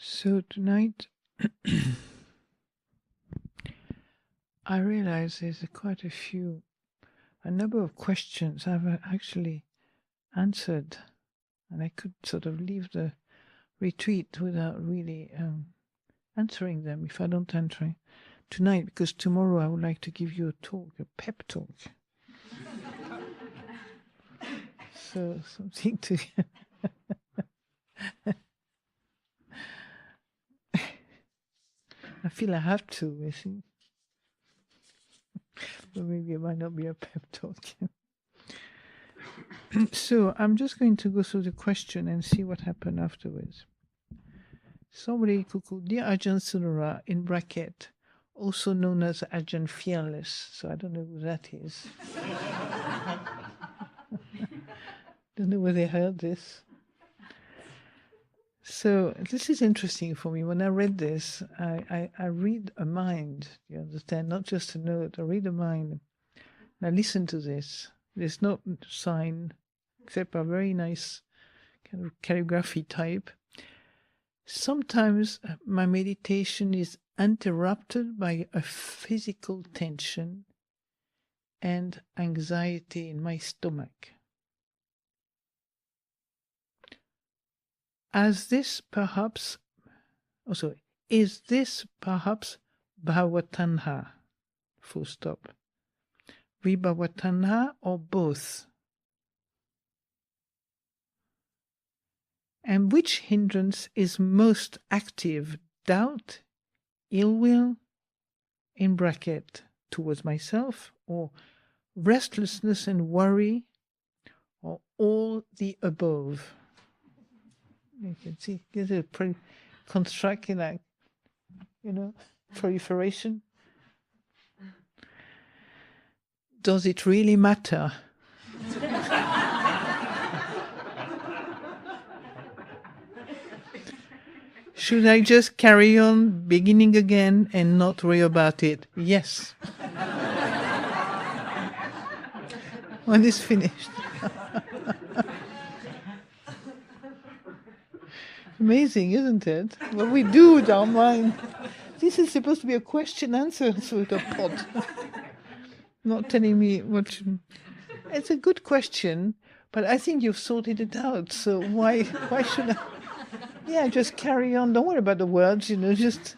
So tonight, I realize there's quite a number of questions I've actually answered, and I could sort of leave the retreat without really answering them if I don't answer tonight, because tomorrow I would like to give you a talk, a pep talk. So something to... I feel I have to, you see. But maybe it might not be a pep talk. So I'm just going to go through the question and see what happened afterwards. Somebody called Dear Ajahn Sundara, in bracket, also known as Ajahn Fearless. So I don't know who that is. Don't know where they heard this. So this is interesting for me. When I read this, I read a mind, you understand? Not just a note, I read a mind. Now listen to this. There's no sign, except a very nice kind of calligraphy type. Sometimes my meditation is interrupted by a physical tension and anxiety in my stomach. Is this perhaps bhavatanha? Full stop. Vibhavatanha or both? And which hindrance is most active? Doubt, ill will, in bracket, towards myself, or restlessness and worry, or all the above? You can see, this is pretty constructing, like, proliferation. Does it really matter? Should I just carry on beginning again and not worry about it? Yes. When it's finished. Amazing, isn't it? What we do with our mind. This is supposed to be a question-answer sort of pod. Not telling me what... It's a good question, but I think you've sorted it out, so why should I... Yeah, just carry on. Don't worry about the words, just...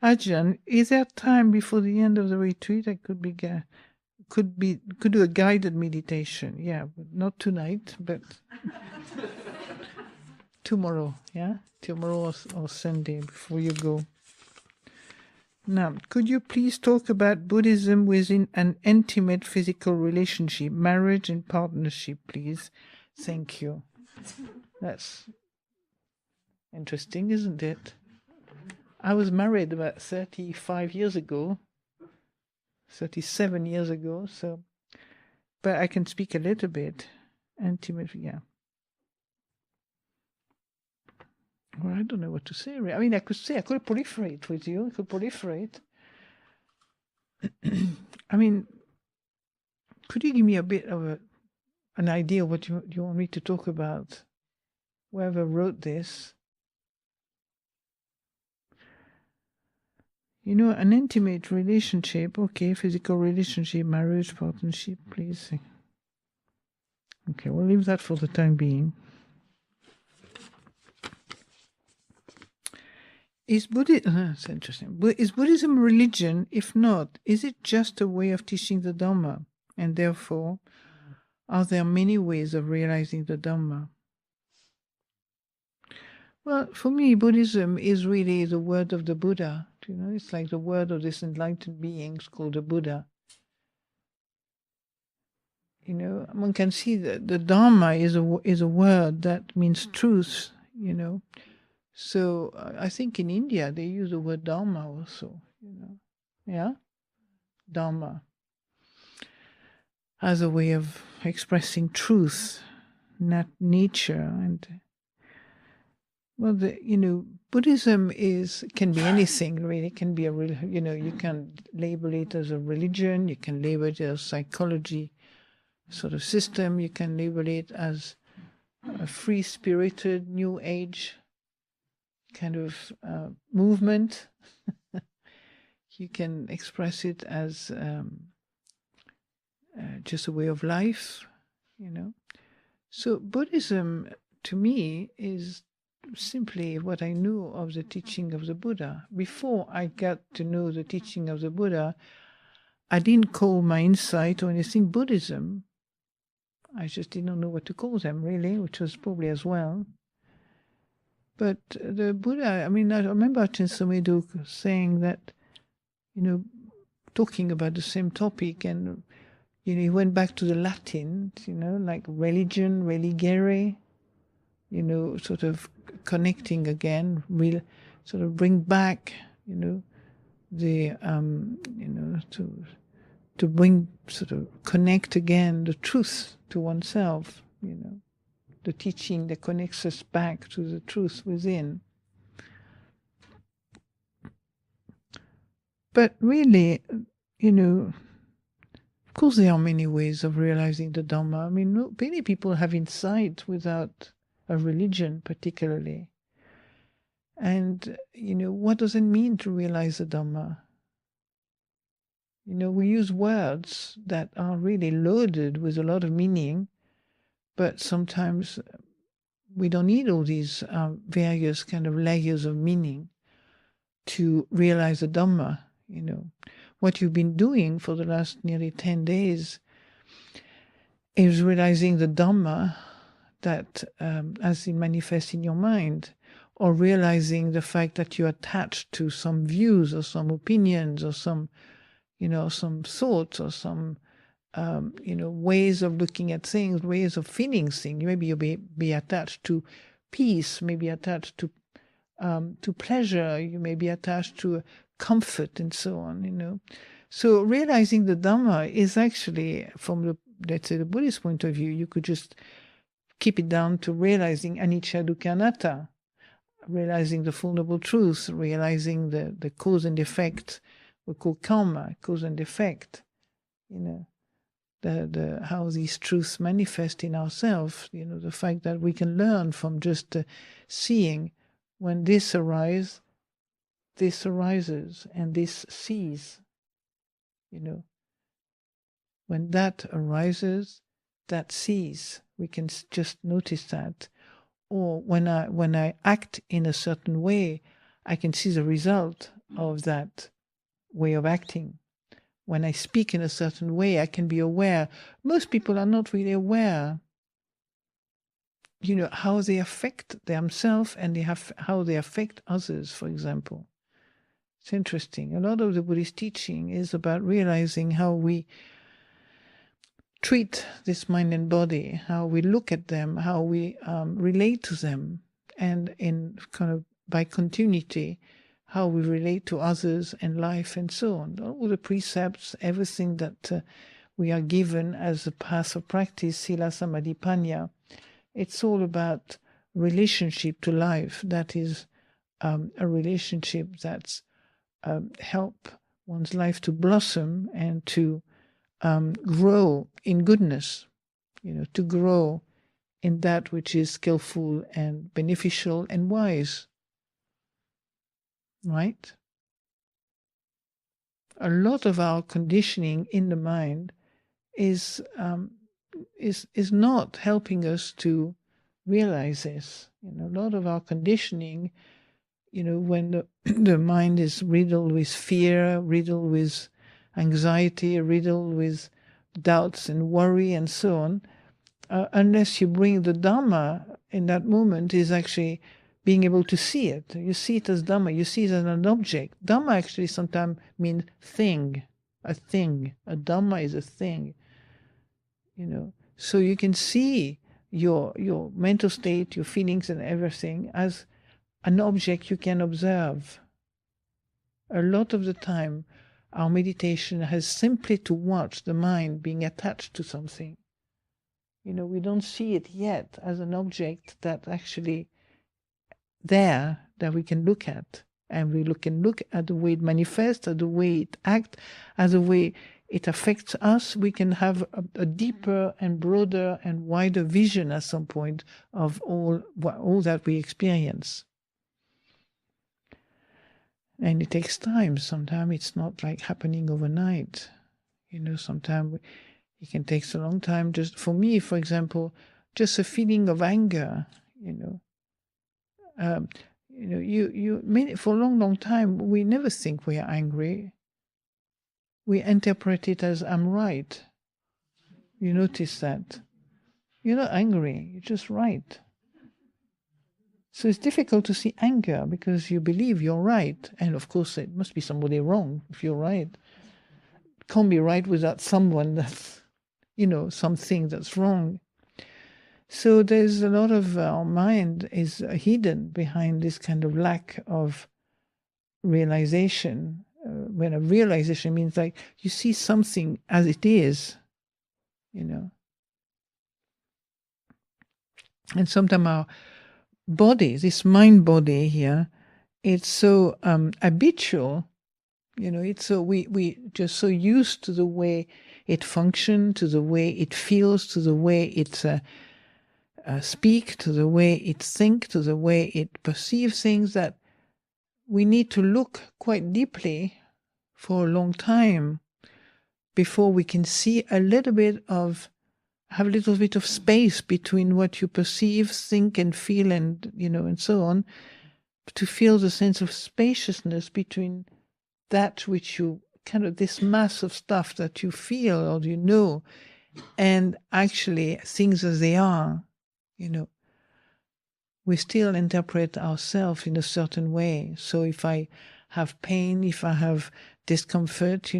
Ajahn, is there time before the end of the retreat I could do a guided meditation? Yeah, but not tonight, but tomorrow, yeah? Tomorrow or Sunday before you go. Now, could you please talk about Buddhism within an intimate physical relationship, marriage and partnership, please? Thank you. That's interesting, isn't it? I was married about 37 years ago, so, but I can speak a little bit. Intimate, yeah. Well, I don't know what to say. I mean, I could proliferate with you. I could proliferate. I mean, could you give me a bit of an idea of what you want me to talk about? Whoever wrote this. An intimate relationship, okay, physical relationship, marriage, partnership, please. Okay, we'll leave that for the time being. That's interesting. Is Buddhism religion? If not, is it just a way of teaching the Dhamma? And therefore, are there many ways of realizing the Dhamma? Well, for me, Buddhism is really the word of the Buddha. It's like the word of this enlightened beings called the Buddha. One can see that the Dharma is a word that means truth, So I think in India they use the word Dharma also, Yeah? Dharma. As a way of expressing truth, not nature. And well, Buddhism can be anything really. It can be you can label it as a religion, you can label it as psychology sort of system, you can label it as a free-spirited, new age kind of movement. You can express it as just a way of life, you know. So Buddhism, to me, is simply what I knew of the teaching of the Buddha. Before I got to know the teaching of the Buddha, I didn't call my insight or anything Buddhism. I just didn't know what to call them, really, which was probably as well. But the Buddha, I mean, I remember Ajahn Sundara saying that, you know, talking about the same topic, and, you know, he went back to the Latin, you know, like religion, religere, you know, sort of connecting again, sort of bring back, you know, the, you know, to bring, sort of connect again the truth to oneself, you know, the teaching that connects us back to the truth within. But really, you know, of course there are many ways of realizing the Dhamma. I mean, many people have insight without a religion particularly. And, you know, what does it mean to realize the Dhamma? You know, we use words that are really loaded with a lot of meaning, but sometimes we don't need all these various kind of layers of meaning to realize the Dhamma. You know, what you've been doing for the last nearly 10 days is realizing the Dhamma that as it manifests in your mind, or realizing the fact that you're attached to some views or some opinions or some, you know, some thoughts or some, you know, ways of looking at things, ways of feeling things. Maybe you'll be attached to peace, maybe attached to pleasure, you may be attached to comfort and so on, you know. So realizing the Dhamma is actually, from the, let's say, the Buddhist point of view, you could just keep it down to realizing anicca, dukkha, anatta, realizing the Four Noble Truths, realizing the cause and effect, we call karma, cause and effect, you know, the how these truths manifest in ourselves, you know, the fact that we can learn from just seeing when this arises, and this ceases, you know. When that arises, that ceases. We can just notice that. Or when I act in a certain way, I can see the result of that way of acting. When I speak in a certain way, I can be aware. Most people are not really aware, you know, how they affect themselves and how they affect others, for example. It's interesting. A lot of the Buddhist teaching is about realizing how we treat this mind and body, how we look at them, how we relate to them, and in kind of by continuity, how we relate to others and life and so on. All the precepts, everything that we are given as a path of practice, sila, samadhi, panya, it's all about relationship to life. That is a relationship that's help one's life to blossom and to grow in goodness, you know, to grow in that which is skillful and beneficial and wise, right? A lot of our conditioning in the mind is not helping us to realize this. You know, a lot of our conditioning, you know, when the mind is riddled with fear, riddled with anxiety, riddled with doubts and worry and so on, unless you bring the Dhamma in that moment, is actually being able to see it. You see it as Dhamma, you see it as an object. Dhamma actually sometimes means thing, a thing. A Dhamma is a thing, you know. So you can see your mental state, your feelings and everything as an object you can observe. A lot of the time, our meditation has simply to watch the mind being attached to something. You know, we don't see it yet as an object that actually there that we can look at. And we can look at the way it manifests, at the way it acts, at the way it affects us, we can have a deeper and broader and wider vision at some point of all that we experience. And it takes time. Sometimes it's not like happening overnight. Sometimes it can take a long time. Just for me, for example, just a feeling of anger, for a long, long time, we never think we are angry. We interpret it as I'm right. You notice that. You're not angry, you're just right. So it's difficult to see anger because you believe you're right. And of course, it must be somebody wrong if you're right. It can't be right without someone that's, something that's wrong. So there's a lot of our mind is hidden behind this kind of lack of realization. When a realization means like you see something as it is, And sometimes our body, this mind body here, it's so habitual, it's so we just so used to the way it functions, to the way it feels, to the way it speak, to the way it think, to the way it perceives things, that we need to look quite deeply for a long time before we can see have a little bit of space between what you perceive, think, and feel, and and so on, to feel the sense of spaciousness between that which you this mass of stuff that you feel or and actually things as they are. We still interpret ourselves in a certain way. So if I have pain, if I have discomfort,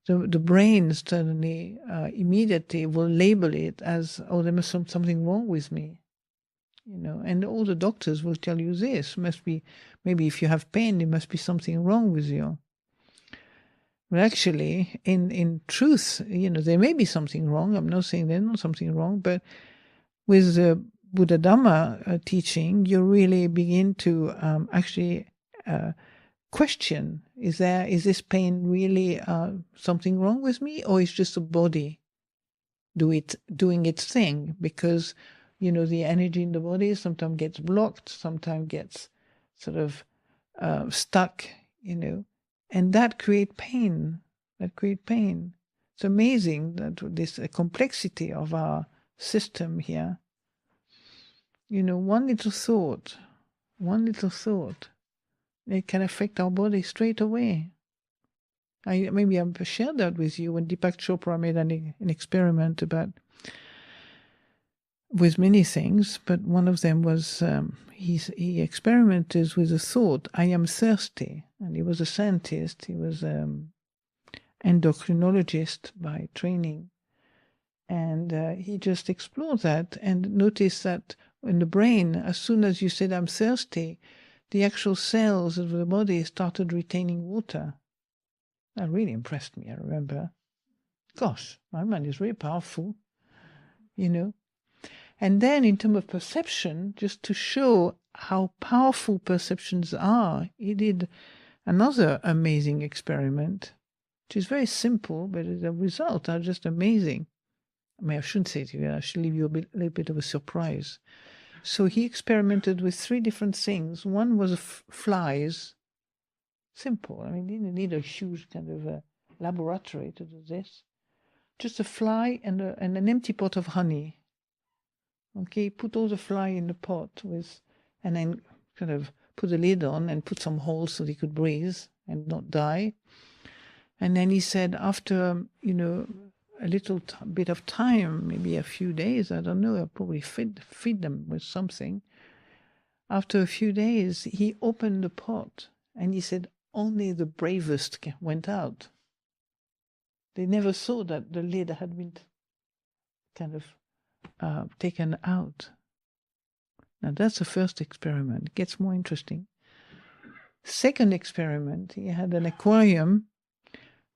the brain suddenly immediately will label it as, oh, there must be something wrong with me. And all the doctors will tell you this. Maybe if you have pain, there must be something wrong with you. But actually, in truth, there may be something wrong. I'm not saying there's not something wrong, but with the Buddha Dhamma teaching, you really begin to actually question: is this pain really something wrong with me, or is just a body doing its thing? Because the energy in the body sometimes gets blocked, sometimes gets sort of stuck, and that create pain. It's amazing that this complexity of our system here. One little thought, it can affect our body straight away. Maybe I've shared that with you when Deepak Chopra made an experiment with many things, but one of them was he experimented with the thought, I am thirsty. And he was a scientist, he was endocrinologist by training. And he just explored that and noticed that in the brain, as soon as you said I'm thirsty, the actual cells of the body started retaining water. That really impressed me, I remember. Gosh, my mind is really powerful, And then in terms of perception, just to show how powerful perceptions are, he did another amazing experiment, which is very simple, but the results are just amazing. I shouldn't say it to you, I should leave you a little bit of a surprise. So he experimented with 3 different things. One was flies. Simple. He didn't need a huge kind of a laboratory to do this. Just a fly and an empty pot of honey. Okay, put all the fly in the pot and then kind of put the lid on and put some holes so they could breathe and not die. And then he said after, a little bit of time, maybe a few days, I don't know, I'll probably feed them with something. After a few days, he opened the pot and he said only the bravest went out. They never saw that the lid had been kind of taken out. Now that's the first experiment. It gets more interesting. Second experiment, he had an aquarium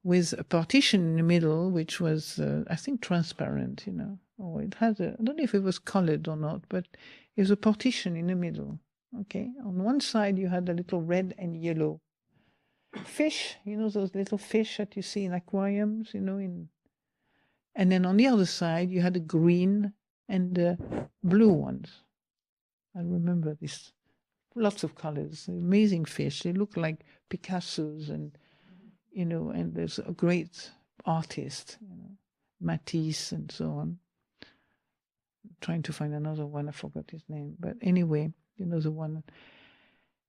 with a partition in the middle, which was, I think, transparent, Or it had I don't know if it was colored or not, but it was a partition in the middle, okay? On one side, you had a little red and yellow. fish, those little fish that you see in aquariums, and then on the other side you had the green and the blue ones. I remember this. Lots of colors, amazing fish. They look like Picassos and there's a great artist, Matisse and so on. I'm trying to find another one, I forgot his name. But anyway, the one.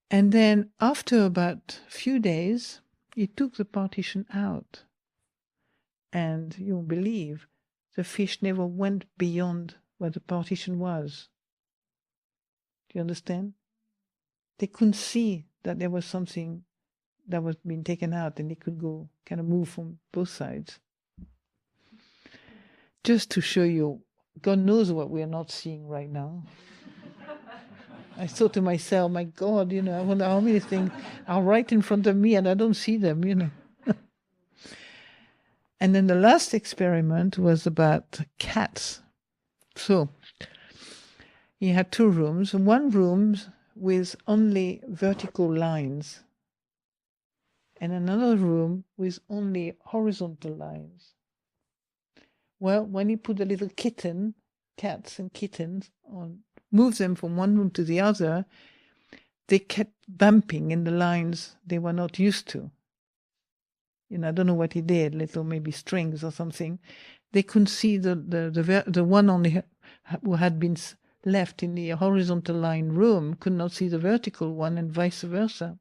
And then after about a few days, he took the partition out. And you won't believe, the fish never went beyond where the partition was. Do you understand? They couldn't see that there was something that was being taken out, and they could go kind of move from both sides. Just to show you, God knows what we are not seeing right now. I thought to myself, my God, I wonder how many things are right in front of me and I don't see them, And then the last experiment was about cats. So he had 2 rooms, one room with only vertical lines, and another room with only horizontal lines. Well, when he put a little cats and kittens, moved them from one room to the other, they kept bumping in the lines they were not used to. I don't know what he did, little maybe strings or something. They couldn't see the one only who had been left in the horizontal line room could not see the vertical one, and vice versa.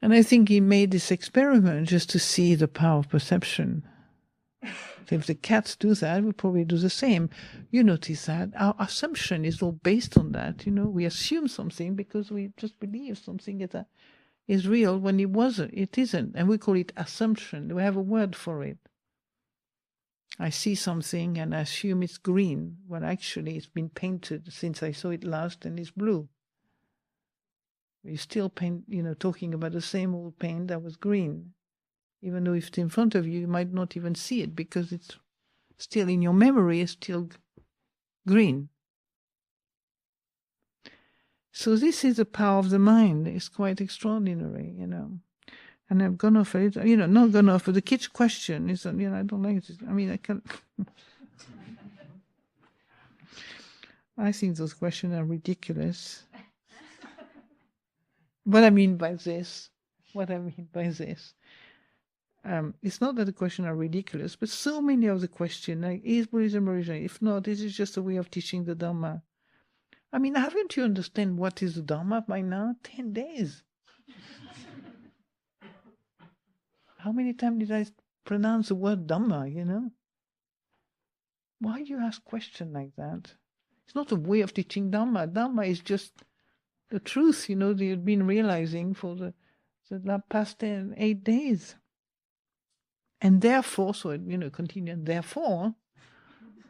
And I think he made this experiment just to see the power of perception. So if the cats do that, we probably do the same. You notice that our assumption is all based on that. We assume something because we just believe something is real when it isn't. And we call it assumption. We have a word for it. I see something and I assume it's green, when actually it's been painted since I saw it last and it's blue. We still talking about the same old paint that was green. Even though if it's in front of you, you might not even see it because it's still in your memory, it's still green. So this is the power of the mind. It's quite extraordinary, And I've gone off it, not gone off, but the kid's question is, I don't like it. I mean, I can't. I think those questions are ridiculous. What I mean by this, it's not that the questions are ridiculous, but so many of the questions, like, is Buddhism original? If not, this is just a way of teaching the Dhamma. I mean, haven't you understand what is the Dhamma by now? 10 days. How many times did I pronounce the word Dhamma, Why do you ask a question like that? It's not a way of teaching Dhamma. Dhamma is just the truth, that you've been realizing for the past 8 days. And therefore, continue, and therefore,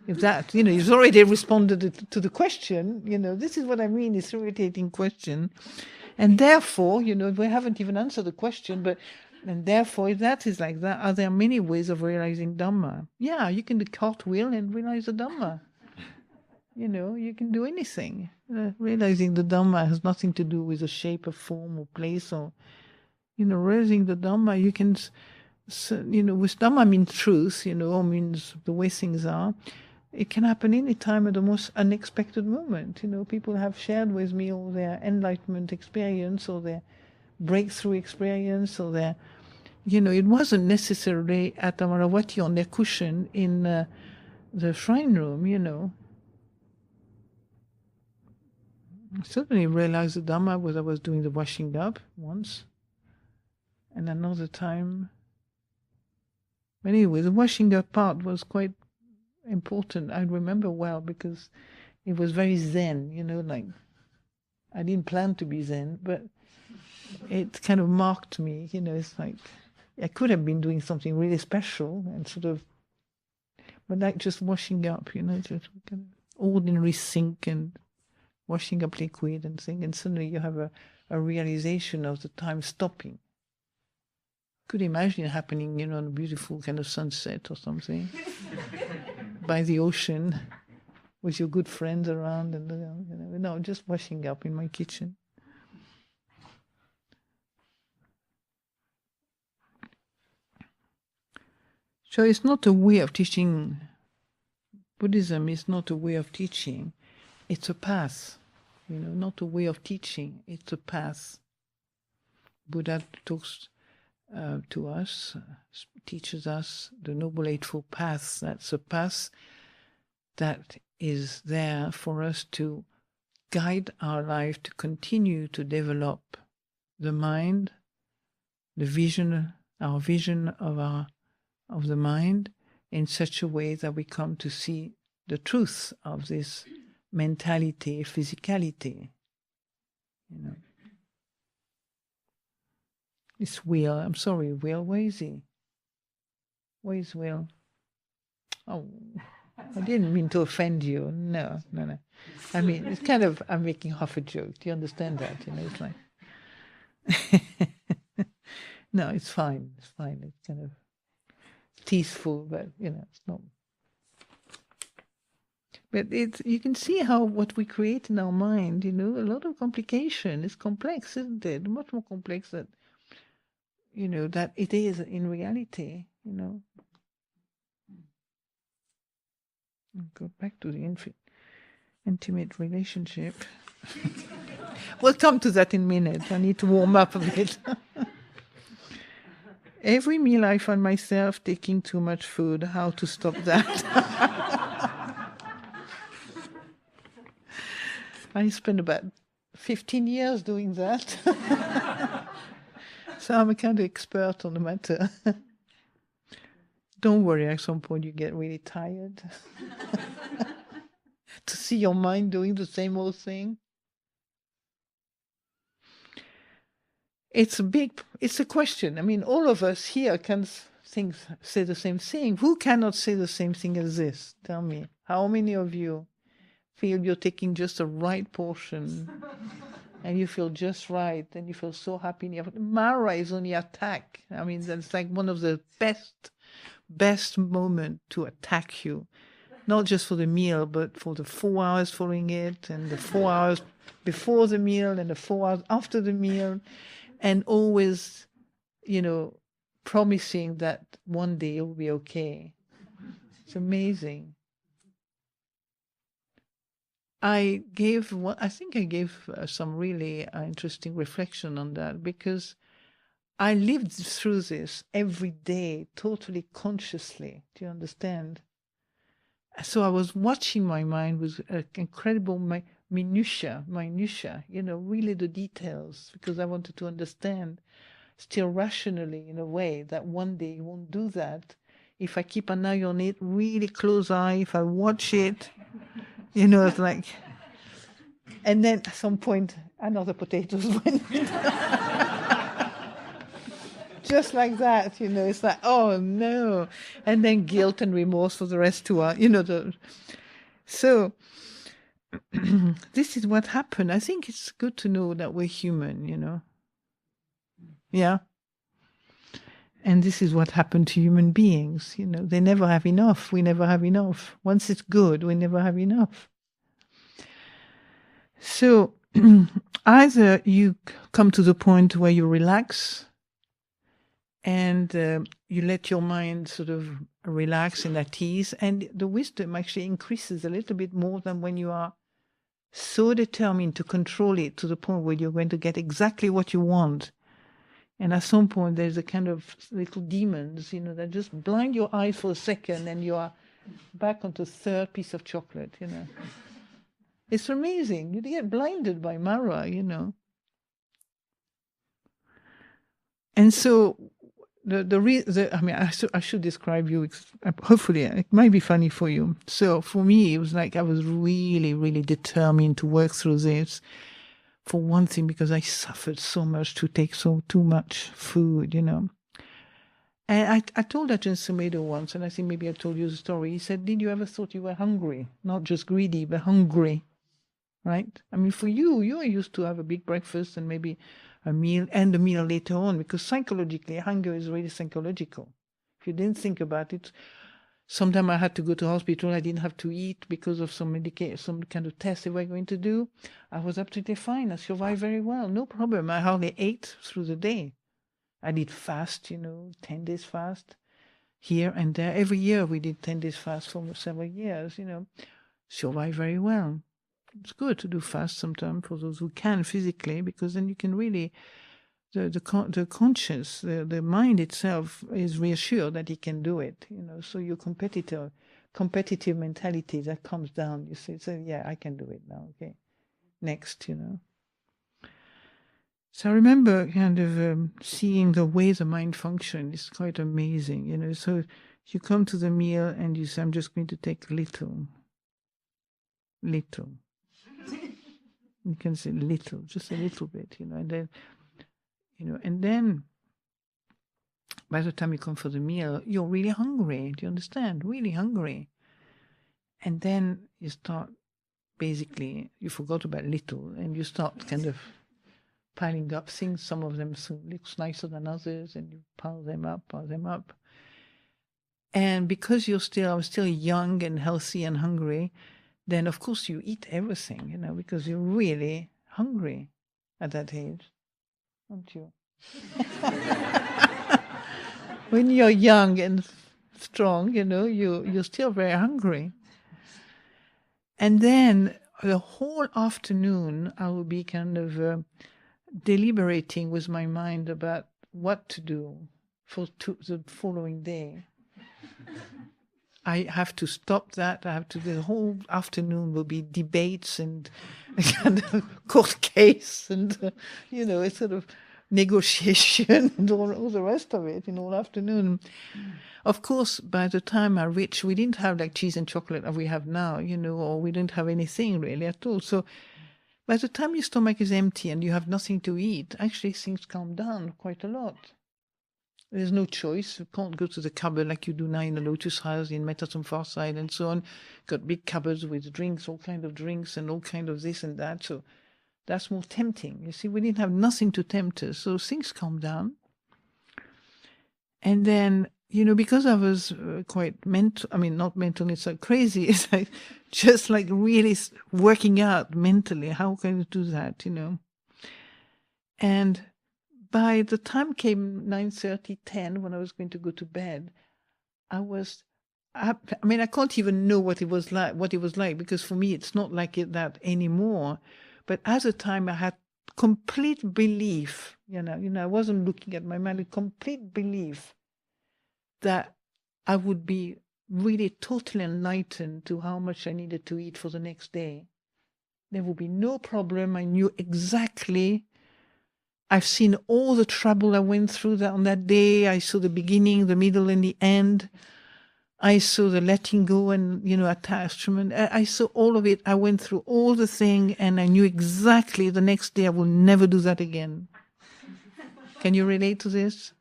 if that, he's already responded to the question, this is what I mean, it's irritating question. And therefore, we haven't even answered the question, and therefore, if that is like that, are there many ways of realizing Dhamma? Yeah, you can do cartwheel and realize the Dhamma. You can do anything. Realizing the Dhamma has nothing to do with the shape or form or place or, realizing the Dhamma, you can, with Dhamma means truth, or means the way things are. It can happen any time at the most unexpected moment. People have shared with me all their enlightenment experience or their breakthrough experience or their, it wasn't necessarily at Amaravati on their cushion in the shrine room, I certainly realized the Dhamma was I was doing the washing up once. And another time. But anyway, the washing up part was quite important. I remember well because it was very Zen, like I didn't plan to be Zen, but it kind of marked me, it's like I could have been doing something really special and but like just washing up, just kind of ordinary sink and washing up liquid and thing, and suddenly you have a realization of the time stopping. Could imagine it happening, on a beautiful kind of sunset or something, by the ocean, with your good friends around, and just washing up in my kitchen. So it's not a way of teaching. Buddhism is not a way of teaching. It's a path, not a way of teaching. It's a path. Buddha talks to us, teaches us the Noble Eightfold Path. That's a path that is there for us to guide our life, to continue to develop the mind, the vision, our vision of the mind, in such a way that we come to see the truth of this mentality, physicality. It's Will. I'm sorry, Will. Where is he? Where is Will? Oh, I didn't mean to offend you. No. I mean, it's kind of, I'm making half a joke. Do you understand that? It's like, no, it's fine. It's fine. It's kind of teaseful, but, it's not. But you can see how what we create in our mind, a lot of complication. It's complex, isn't it? Much more complex than, that it is in reality, Go back to the intimate relationship. We'll come to that in a minute. I need to warm up a bit. Every meal I find myself taking too much food. How to stop that? I spent about 15 years doing that. So I'm a kind of expert on the matter. Don't worry, at some point you get really tired. To see your mind doing the same old thing. It's a question. I mean, all of us here can say the same thing. Who cannot say the same thing as this? Tell me. How many of you feel you're taking just the right portion and you feel just right and you feel so happy? Mara is only attack. I mean, that's like one of the best moment to attack you. Not just for the meal, but for the 4 hours following it, and the 4 hours before the meal, and the 4 hours after the meal, and always, promising that one day it will be okay. It's amazing. I think I gave some really interesting reflection on that, because I lived through this every day, totally consciously. Do you understand? So I was watching my mind with incredible minutia, really the details, because I wanted to understand still rationally, in a way, that one day you won't do that. If I keep an eye on it, really close eye, if I watch it, it's like, and then at some point, another potatoes went. Just like that, it's like, oh no. And then guilt and remorse for the rest 2 hours, So this is what happened. I think it's good to know that we're human, Yeah. And this is what happened to human beings, they never have enough. We never have enough. Once it's good, we never have enough. So either you come to the point where you relax and you let your mind sort of relax and at ease, and the wisdom actually increases a little bit more than when you are so determined to control it to the point where you're going to get exactly what you want. And at some point there's a kind of little demons, that just blind your eyes for a second and you are back on the third piece of chocolate, It's amazing. You get blinded by Mara, And so I should describe you. Hopefully, it might be funny for you. So for me, it was like I was really, really determined to work through this. For one thing, because I suffered so much to take too much food, And I told Ajahn Sundara once, and I think maybe I told you the story. He said, "Did you ever thought you were hungry? Not just greedy, but hungry." Right? I mean, for you are used to have a big breakfast and maybe a meal and a meal later on, because psychologically, hunger is really psychological. If you didn't think about it, sometimes I had to go to hospital. I didn't have to eat because of some kind of test they were going to do. I was absolutely fine. I survived very well. No problem. I hardly ate through the day. I did fast, 10 days fast. here and there. Every year we did 10 days fast for several years, survive very well. It's good to do fast sometimes for those who can physically, because then you can really, the conscious, the mind itself is reassured that he can do it, so your competitive mentality, that comes down. You say, so yeah, I can do it now. Okay, next, So I remember kind of seeing the way the mind functions. It's quite amazing, So you come to the meal and you say, I'm just going to take little. You can say little, just a little bit, and then, and then by the time you come for the meal, you're really hungry. Do you understand? Really hungry. And then you start, basically, you forgot about little, and you start kind of piling up things. Some of them looks nicer than others, and you pile them up. And because I'm still young and healthy and hungry, then of course you eat everything, because you're really hungry at that age, aren't you? When you're young and strong, you're still very hungry. And then the whole afternoon, I will be kind of deliberating with my mind about what to do for the following day. I have to stop that. The whole afternoon will be debates and kind of court case and, it's sort of negotiation and all the rest of it in all afternoon. Of course, by the time I reached, we didn't have like cheese and chocolate as we have now, or we didn't have anything really at all. So by the time your stomach is empty and you have nothing to eat, actually things calm down quite a lot. There's no choice. You can't go to the cupboard like you do now in the Lotus House, in Metatum Farside and so on. Got big cupboards with drinks, all kind of drinks and all kind of this and that. So that's more tempting. You see, we didn't have nothing to tempt us. So things calm down. And then, because I was quite mental, not mental, it's like crazy. It's like just like really working out mentally. How can you do that, And by the time came 9:30, 10, when I was going to go to bed, I can't even know what it was like, because for me, it's not like that anymore. But at the time, I had complete belief, I wasn't looking at my mind, complete belief that I would be really totally enlightened to how much I needed to eat for the next day. There would be no problem. I knew exactly. I've seen all the trouble I went through on that day. I saw the beginning, the middle, and the end. I saw the letting go and, attachment. I saw all of it. I went through all the thing, and I knew exactly the next day I will never do that again. Can you relate to this?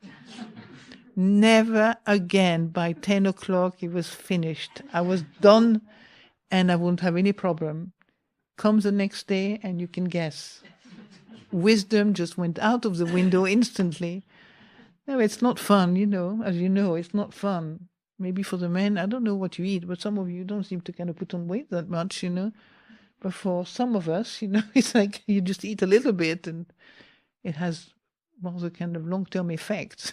Never again. By 10 o'clock, it was finished. I was done, and I won't have any problem. Comes the next day, and you can guess. Wisdom just went out of the window instantly. No, it's not fun, as you know, it's not fun. Maybe for the men, I don't know what you eat, but some of you don't seem to kind of put on weight that much, But for some of us, it's like you just eat a little bit and it has rather kind of long-term effects.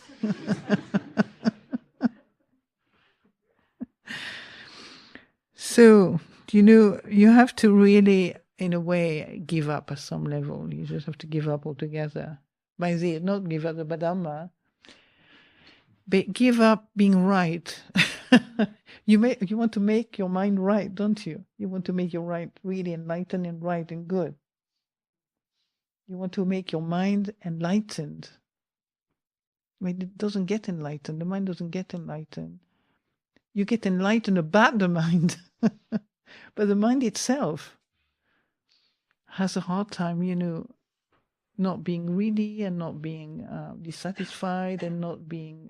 So, you have to really, in a way, give up at some level. You just have to give up altogether. By this, not give up the Badama, but give up being right. You want to make your mind right, don't you? You want to make your mind really enlightened and right and good. You want to make your mind enlightened. It doesn't get enlightened. The mind doesn't get enlightened. You get enlightened about the mind. But the mind itself has a hard time, not being greedy and not being dissatisfied and not being,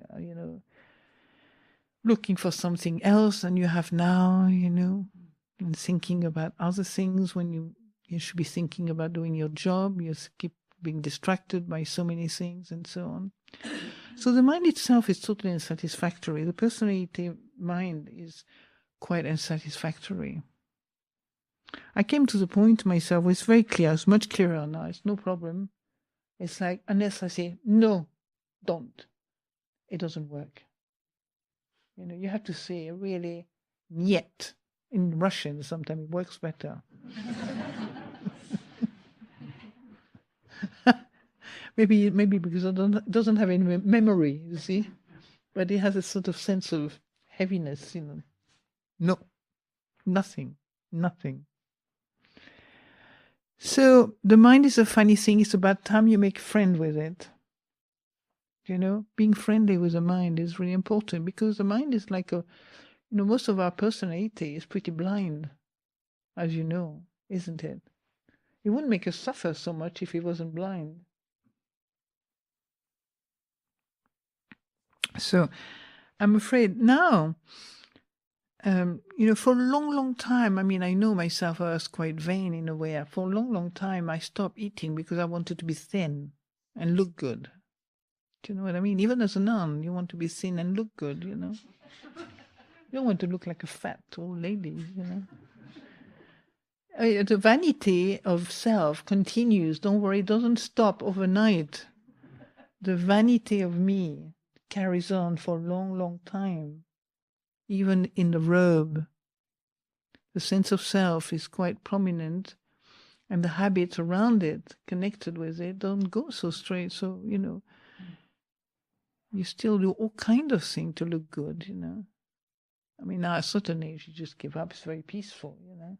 looking for something else than you have now, and thinking about other things when you should be thinking about doing your job. You keep being distracted by so many things and so on. So the mind itself is totally unsatisfactory. The personality mind is quite unsatisfactory. I came to the point myself, it's very clear, it's much clearer now, it's no problem. It's like, unless I say, no, don't, it doesn't work. You know, you have to say really "niet." In Russian, sometimes it works better. maybe because it doesn't have any memory, you see, but it has a sort of sense of heaviness, you know. No, nothing. So the mind is a funny thing. It's about time you make friend with it. You know, being friendly with the mind is really important, because the mind is like most of our personality is pretty blind, as you know, isn't it? It wouldn't make us suffer so much if it wasn't blind. So I'm afraid now, for a long time, I mean, I know myself, I was quite vain in a way. For a long time, I stopped eating because I wanted to be thin and look good. Do you know what I mean? Even as a nun, you want to be thin and look good, you know. You don't want to look like a fat old lady, you know. The vanity of self continues. Don't worry, it doesn't stop overnight. The vanity of me carries on for a long time. Even in the robe, the sense of self is quite prominent, and the habits around it, connected with it, don't go so straight. So, you know, you still do all kind of things to look good, you know. I mean, now at a certain age, you just give up. It's very peaceful, you know.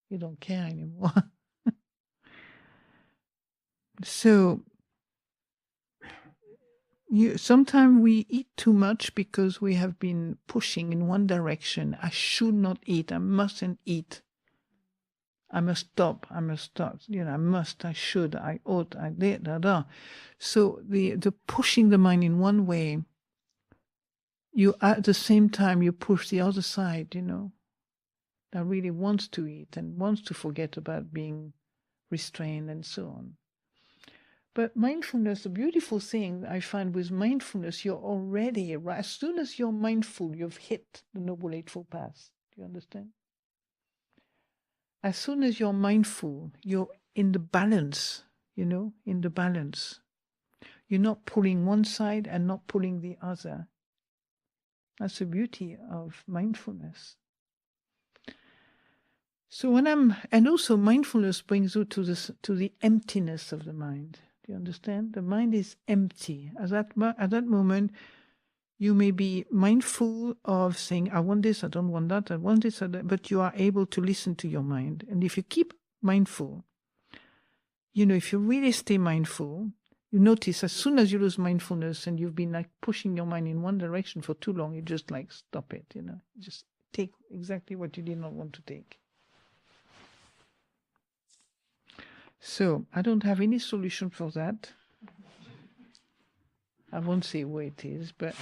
You don't care anymore. So, sometimes we eat too much because we have been pushing in one direction. I should not eat. I mustn't eat. I must stop. You know, I must, I should, I ought, I did, So the pushing the mind in one way, you at the same time you push the other side, you know, that really wants to eat and wants to forget about being restrained and so on. But mindfulness, the beautiful thing I find with mindfulness, you're already, as soon as you're mindful, you've hit the Noble Eightfold Path. Do you understand? As soon as you're mindful, you're in the balance, you know, in the balance. You're not pulling one side and not pulling the other. That's the beauty of mindfulness. So and also mindfulness brings you to the emptiness of the mind. Do you understand? The mind is empty. At that moment, you may be mindful of saying, I want this, I don't want that, I want this, but you are able to listen to your mind. And if you keep mindful, you know, if you really stay mindful, you notice as soon as you lose mindfulness and you've been like pushing your mind in one direction for too long, you just like stop it, you know, just take exactly what you did not want to take. So I don't have any solution for that. I won't say where it is, but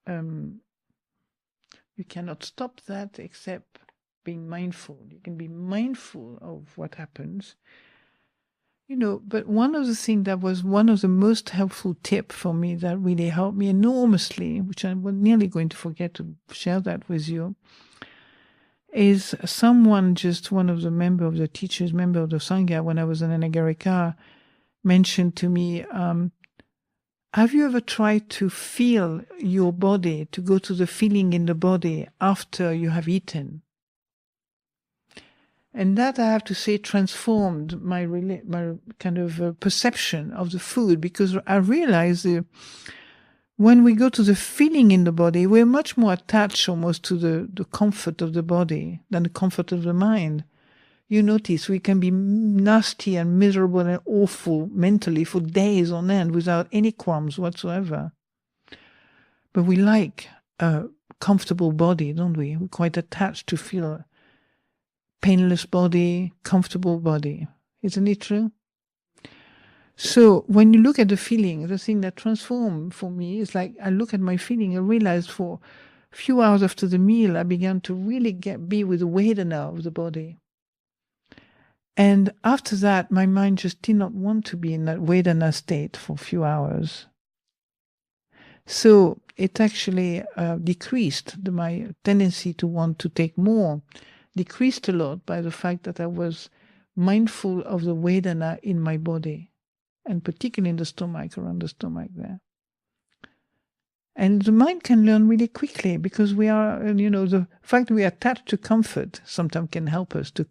you cannot stop that except being mindful. You can be mindful of what happens, you know. But one of the things that was one of the most helpful tips for me that really helped me enormously, which I was nearly going to forget to share that with you, is someone, just one of the member of the Sangha, when I was in Anagarika, mentioned to me, have you ever tried to feel your body, to go to the feeling in the body after you have eaten? And that, I have to say, transformed my kind of perception of the food, because I realized when we go to the feeling in the body, we're much more attached almost to the comfort of the body than the comfort of the mind. You notice we can be nasty and miserable and awful mentally for days on end without any qualms whatsoever. But we like a comfortable body, don't we? We're quite attached to feel a painless body, comfortable body. Isn't it true? So when you look at the feeling, the thing that transformed for me is like I look at my feeling and realize for a few hours after the meal, I began to really be with the Vedana of the body. And after that, my mind just did not want to be in that Vedana state for a few hours. So it actually decreased my tendency to want to take more, decreased a lot by the fact that I was mindful of the Vedana in my body, and particularly in the stomach, around the stomach there. And the mind can learn really quickly because we are, the fact we are attached to comfort sometimes can help us to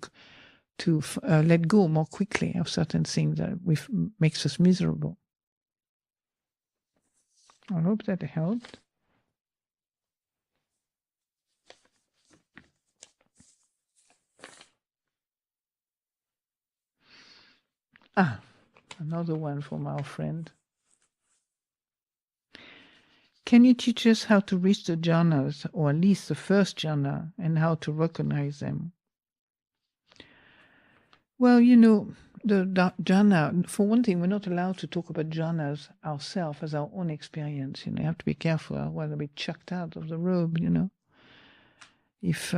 let go more quickly of certain things that makes us miserable. I hope that helped. Another one from our friend. Can you teach us how to reach the jhanas, or at least the first jhana, and how to recognize them? Well, the jhana, for one thing, we're not allowed to talk about jhanas ourselves as our own experience. You have to be careful, otherwise I'll be chucked out of the robe, If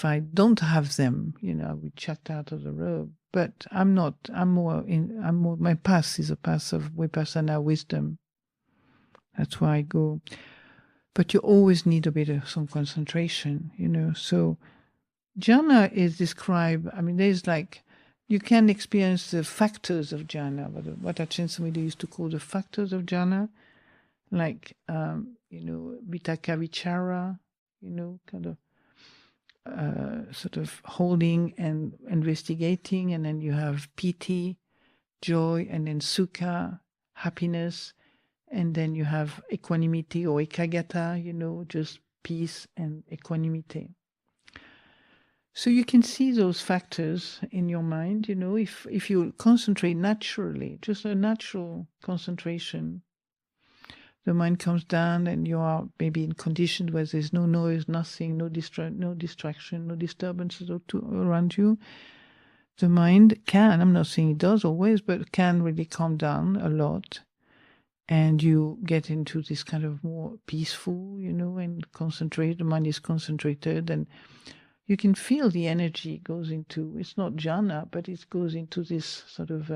I don't have them, I'll be chucked out of the robe. But I'm not. My path is a path of vipassana wisdom. That's where I go. But you always need a bit of some concentration, So jhana is described, there's you can experience the factors of jhana, what Ajahn Sundara used to call the factors of jhana, like, vitaka vichara, kind of sort of holding and investigating, and then you have piti, joy, and then sukha, happiness, and then you have equanimity or ekaggata, just peace and equanimity. So you can see those factors in your mind, if you concentrate naturally, just a natural concentration, the mind comes down and you are maybe in conditions where there's no noise, nothing, no distraction, no disturbances around you. The mind can, I'm not saying it does always, but can really calm down a lot. And you get into this kind of more peaceful, and concentrate. The mind is concentrated, and you can feel the energy goes into, it's not jhana, but it goes into this sort of,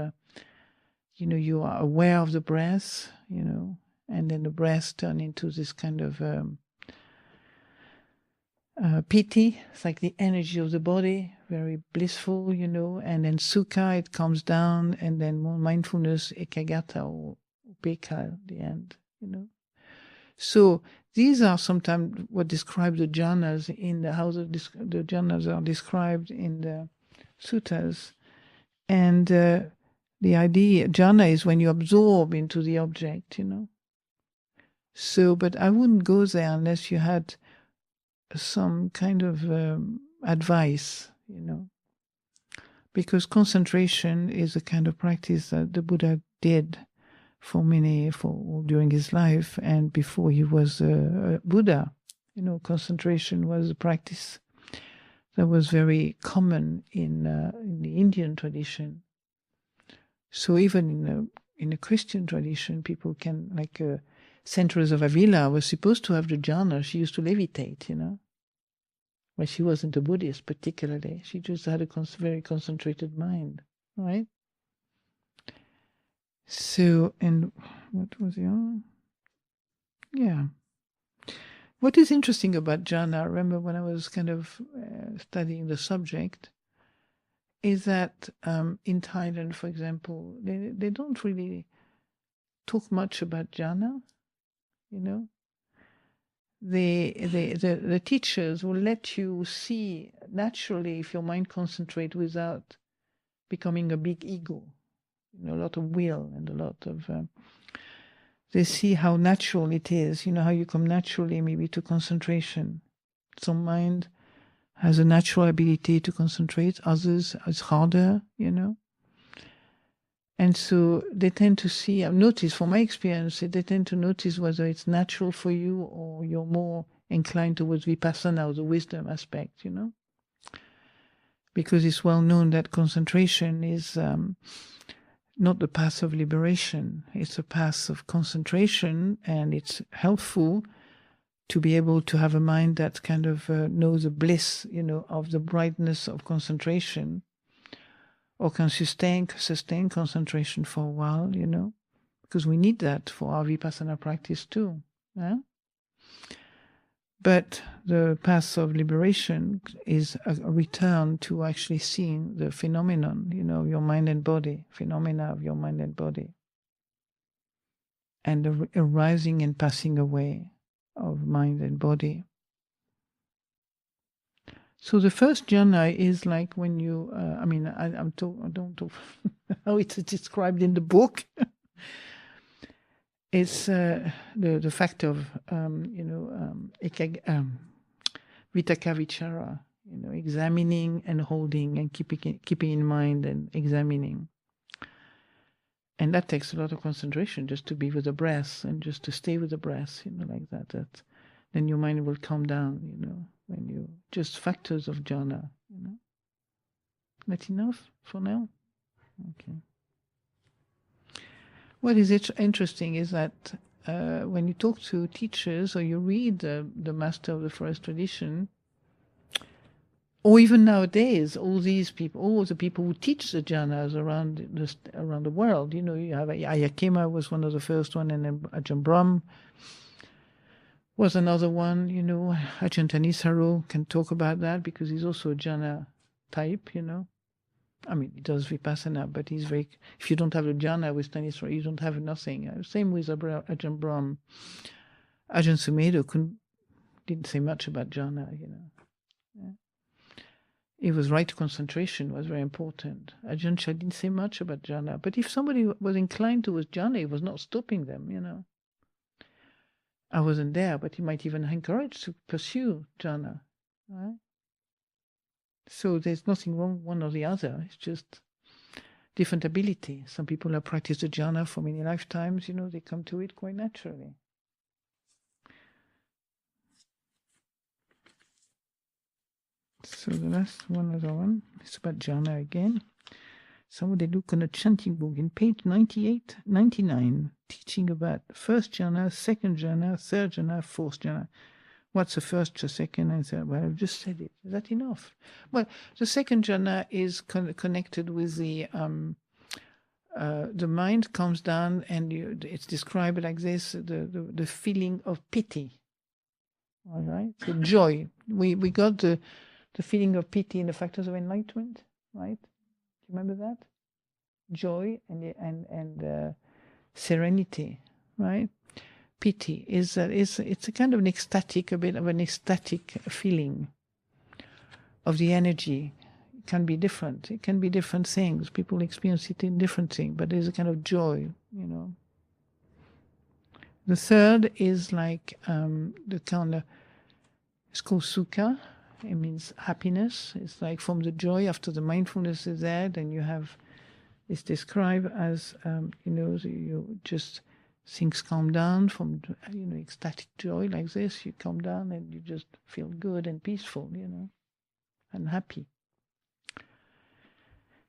you are aware of the breath, and then the breath turn into this kind of piti. It's like the energy of the body, very blissful, and then sukha, it comes down, and then more mindfulness, ekaggata or upekkha at the end, So these are sometimes what describe the jhanas in how the jhanas are described in the suttas. And the idea, jhana is when you absorb into the object, So, but I wouldn't go there unless you had some kind of advice, because concentration is a kind of practice that the Buddha did during his life and before he was a Buddha. Concentration was a practice that was very common in the Indian tradition. So even in a Christian tradition, people can, like Saint Teresa of Avila was supposed to have the jhana. She used to levitate, But she wasn't a Buddhist particularly. She just had a very concentrated mind, right? So, and what was the other? Yeah. What is interesting about jhana, I remember when I was kind of studying the subject, is that in Thailand, for example, they don't really talk much about jhana, The teachers will let you see naturally if your mind concentrates without becoming a big ego, a lot of will and a lot of... they see how natural it is, how you come naturally maybe to concentration. Some mind has a natural ability to concentrate, others it's harder, And so they tend to see, I've noticed from my experience, they tend to notice whether it's natural for you or you're more inclined towards vipassana or the wisdom aspect, Because it's well known that concentration is not the path of liberation. It's a path of concentration, and it's helpful to be able to have a mind that kind of knows the bliss, of the brightness of concentration, or can sustain concentration for a while, because we need that for our vipassana practice too. Yeah? But the path of liberation is a return to actually seeing the phenomenon, your mind and body, phenomena of your mind and body, and the arising and passing away. of mind and body. So the first jhana is like when you, I don't know how it's described in the book. It's the fact of, vitaka vichara, examining and holding and keeping in mind and examining. And that takes a lot of concentration, just to be with the breath and just to stay with the breath, like that. Then your mind will calm down, when you just factors of jhana, That enough for now? Okay. What is interesting is that when you talk to teachers or you read the Master of the Forest Tradition, or even nowadays, all the people who teach the jhanas around the world, you have Ayakema was one of the first one, and then Ajahn Brahm was another one, Ajahn Tanisaro can talk about that because he's also a jhana type, he does vipassana, but he's very, if you don't have a jhana with Tanisaro, you don't have nothing. Same with Ajahn Brahm. Ajahn Sumedho didn't say much about jhana, Yeah. It was right concentration was very important. Ajahn Chah didn't say much about jhana, but if somebody was inclined towards jhana, he was not stopping them, I wasn't there, but he might even encourage to pursue jhana, right? So there's nothing wrong one or the other. It's just different ability. Some people have practiced the jhana for many lifetimes, they come to it quite naturally. So the last other one, it's about jhana again. Somebody look on a chanting book in page 98, 99, teaching about first jhana, second jhana, third jhana, fourth jhana. What's the first, the second, and third? Well, I've just said it. Is that enough? Well, the second jhana is connected with the mind comes down, and it's described like this: the feeling of pity. All right, so joy. We got the feeling of pity in the factors of enlightenment, right? Do you remember that? Joy and serenity, right? Pity it's a kind of a bit of an ecstatic feeling of the energy. It can be different. It can be different things. People experience it in different things, but there's a kind of joy, The third is like the kind of, it's called sukha. It means happiness. It's like from the joy after the mindfulness is there, then you have, it's described as, you just, things calm down from, ecstatic joy like this. You calm down and you just feel good and peaceful, and happy.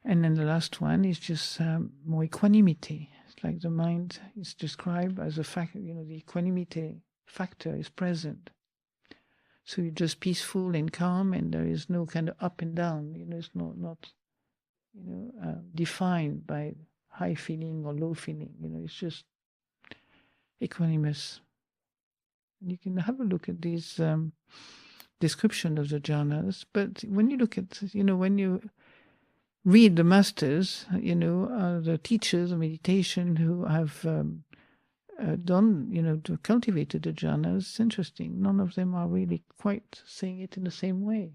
And then the last one is just more equanimity. It's like the mind is described as a fact, the equanimity factor is present. So you're just peaceful and calm, and there is no kind of up and down. It's not defined by high feeling or low feeling. It's just equanimous. And you can have a look at these description of the jhanas. But when you look at, when you read the masters, the teachers of meditation who have done, to cultivate the jhanas, it's interesting. None of them are really quite saying it in the same way.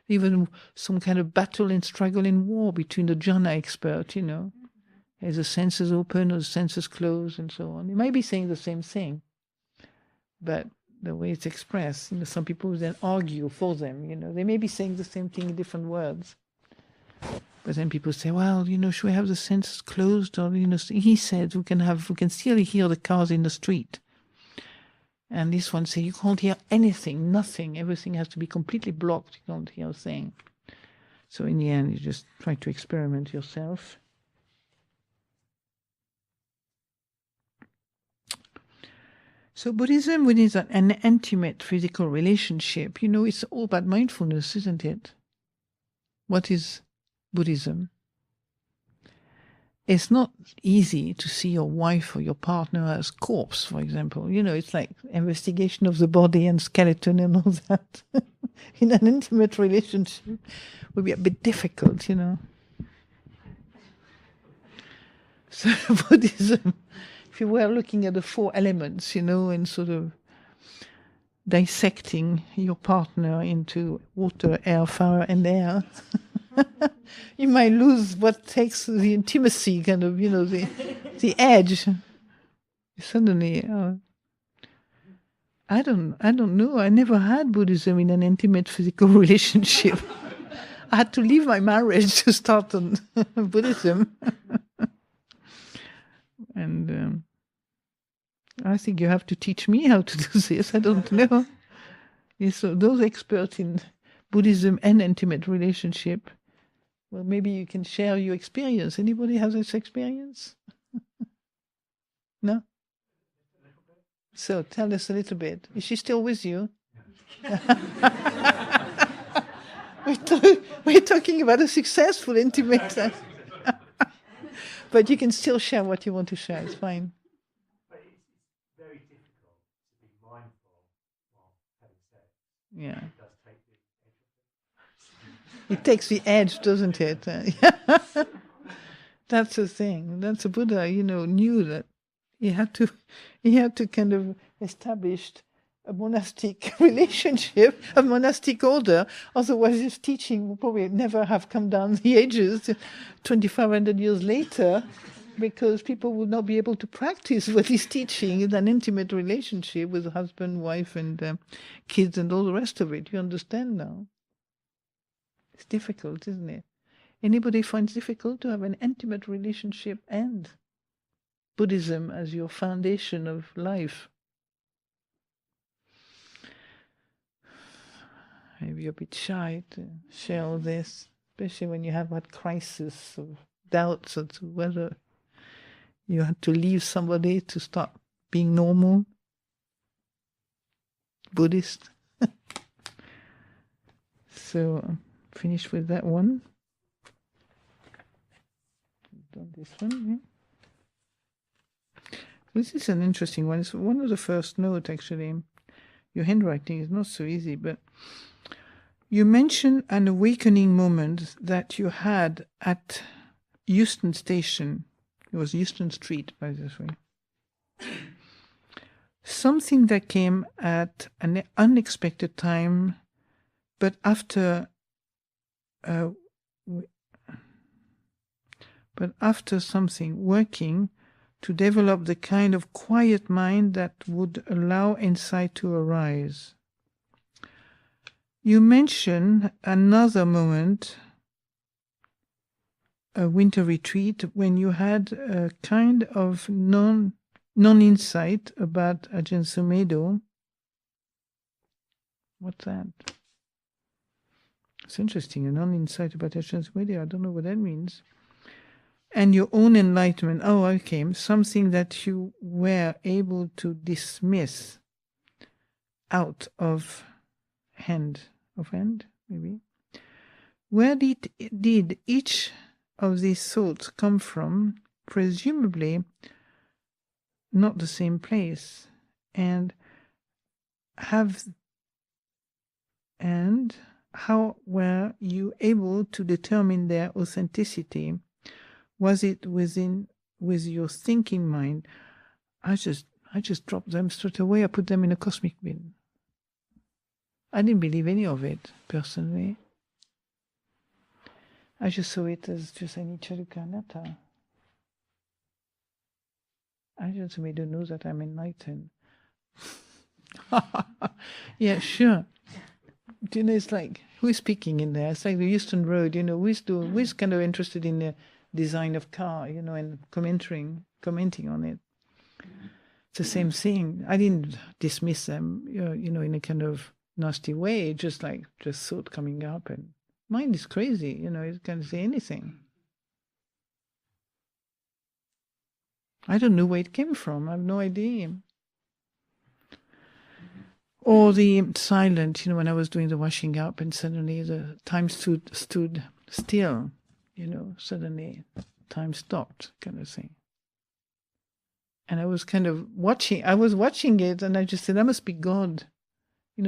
Even some kind of battle and struggle and war between the jhana expert, as the senses open or the senses close and so on. They might be saying the same thing, but the way it's expressed, some people then argue for them, they may be saying the same thing in different words. But then people say, well, should we have the senses closed? Or, he said we can still hear the cars in the street. And this one says, you can't hear anything, nothing. Everything has to be completely blocked. You can't hear a thing. So in the end, you just try to experiment yourself. So Buddhism, when it's an intimate physical relationship, it's all about mindfulness, isn't it? What is Buddhism? It's not easy to see your wife or your partner as corpse, for example. It's like investigation of the body and skeleton and all that. In an intimate relationship would be a bit difficult, So Buddhism, if if you were looking at the 4 elements, and sort of dissecting your partner into water, air, fire, and air, you might lose what takes the intimacy, kind of, the edge. Suddenly, I don't know. I never had Buddhism in an intimate physical relationship. I had to leave my marriage to start on Buddhism. And I think you have to teach me how to do this. I don't know. So those experts in Buddhism and intimate relationship, well, maybe you can share your experience. Anybody has this experience? No? So tell us a little bit. Is she still with you? We're talking about a successful intimate but you can still share what you want to share. It's fine. But it's very difficult to be mindful while having sex. Yeah. It does take the edge. It takes the edge, doesn't it? That's the thing. That's the Buddha, knew that he had to kind of establish a monastic relationship, a monastic order. Otherwise, his teaching would probably never have come down the ages 2,500 years later, because people would not be able to practice what he's teaching in an intimate relationship with husband, wife, and kids, and all the rest of it. You understand now? It's difficult, isn't it? Anybody finds it difficult to have an intimate relationship and Buddhism as your foundation of life? Maybe you're a bit shy to share all this, especially when you have that crisis of doubts as to whether you had to leave somebody to start being normal, Buddhist. So, finish with that one. Done this one, yeah. This is an interesting one. It's one of the first notes, actually. Your handwriting is not so easy, but you mentioned an awakening moment that you had at Euston Station. It was Euston Street, by this way. Something that came at an unexpected time, but after something working to develop the kind of quiet mind that would allow insight to arise. You mention another moment, a winter retreat, when you had a kind of non-insight about Ajahn Sumedho. What's that? It's interesting, a non-insight about Ajahn Sumedho. I don't know what that means. And your own enlightenment. Oh, okay. Something that you were able to dismiss out of hand, maybe. Where did each of these thoughts come from? Presumably not the same place. And how were you able to determine their authenticity? Was it with your thinking mind? I just dropped them straight away. I put them in a cosmic bin. I didn't believe any of it, personally. I just saw it as just anicca dukkha anatta. I just don't know that I'm enlightened. Yeah, sure. It's like, who's speaking in there? It's like the Euston Road, who's kind of interested in the design of car, and commenting on it. It's the same thing. I didn't dismiss them, in a kind of nasty way, just thought coming up, and mind is crazy, it can say anything. I don't know where it came from. I have no idea. Or the silent, when I was doing the washing up and suddenly the time stood still, suddenly time stopped, kind of thing. And I was kind of watching it, and I just said, that must be God,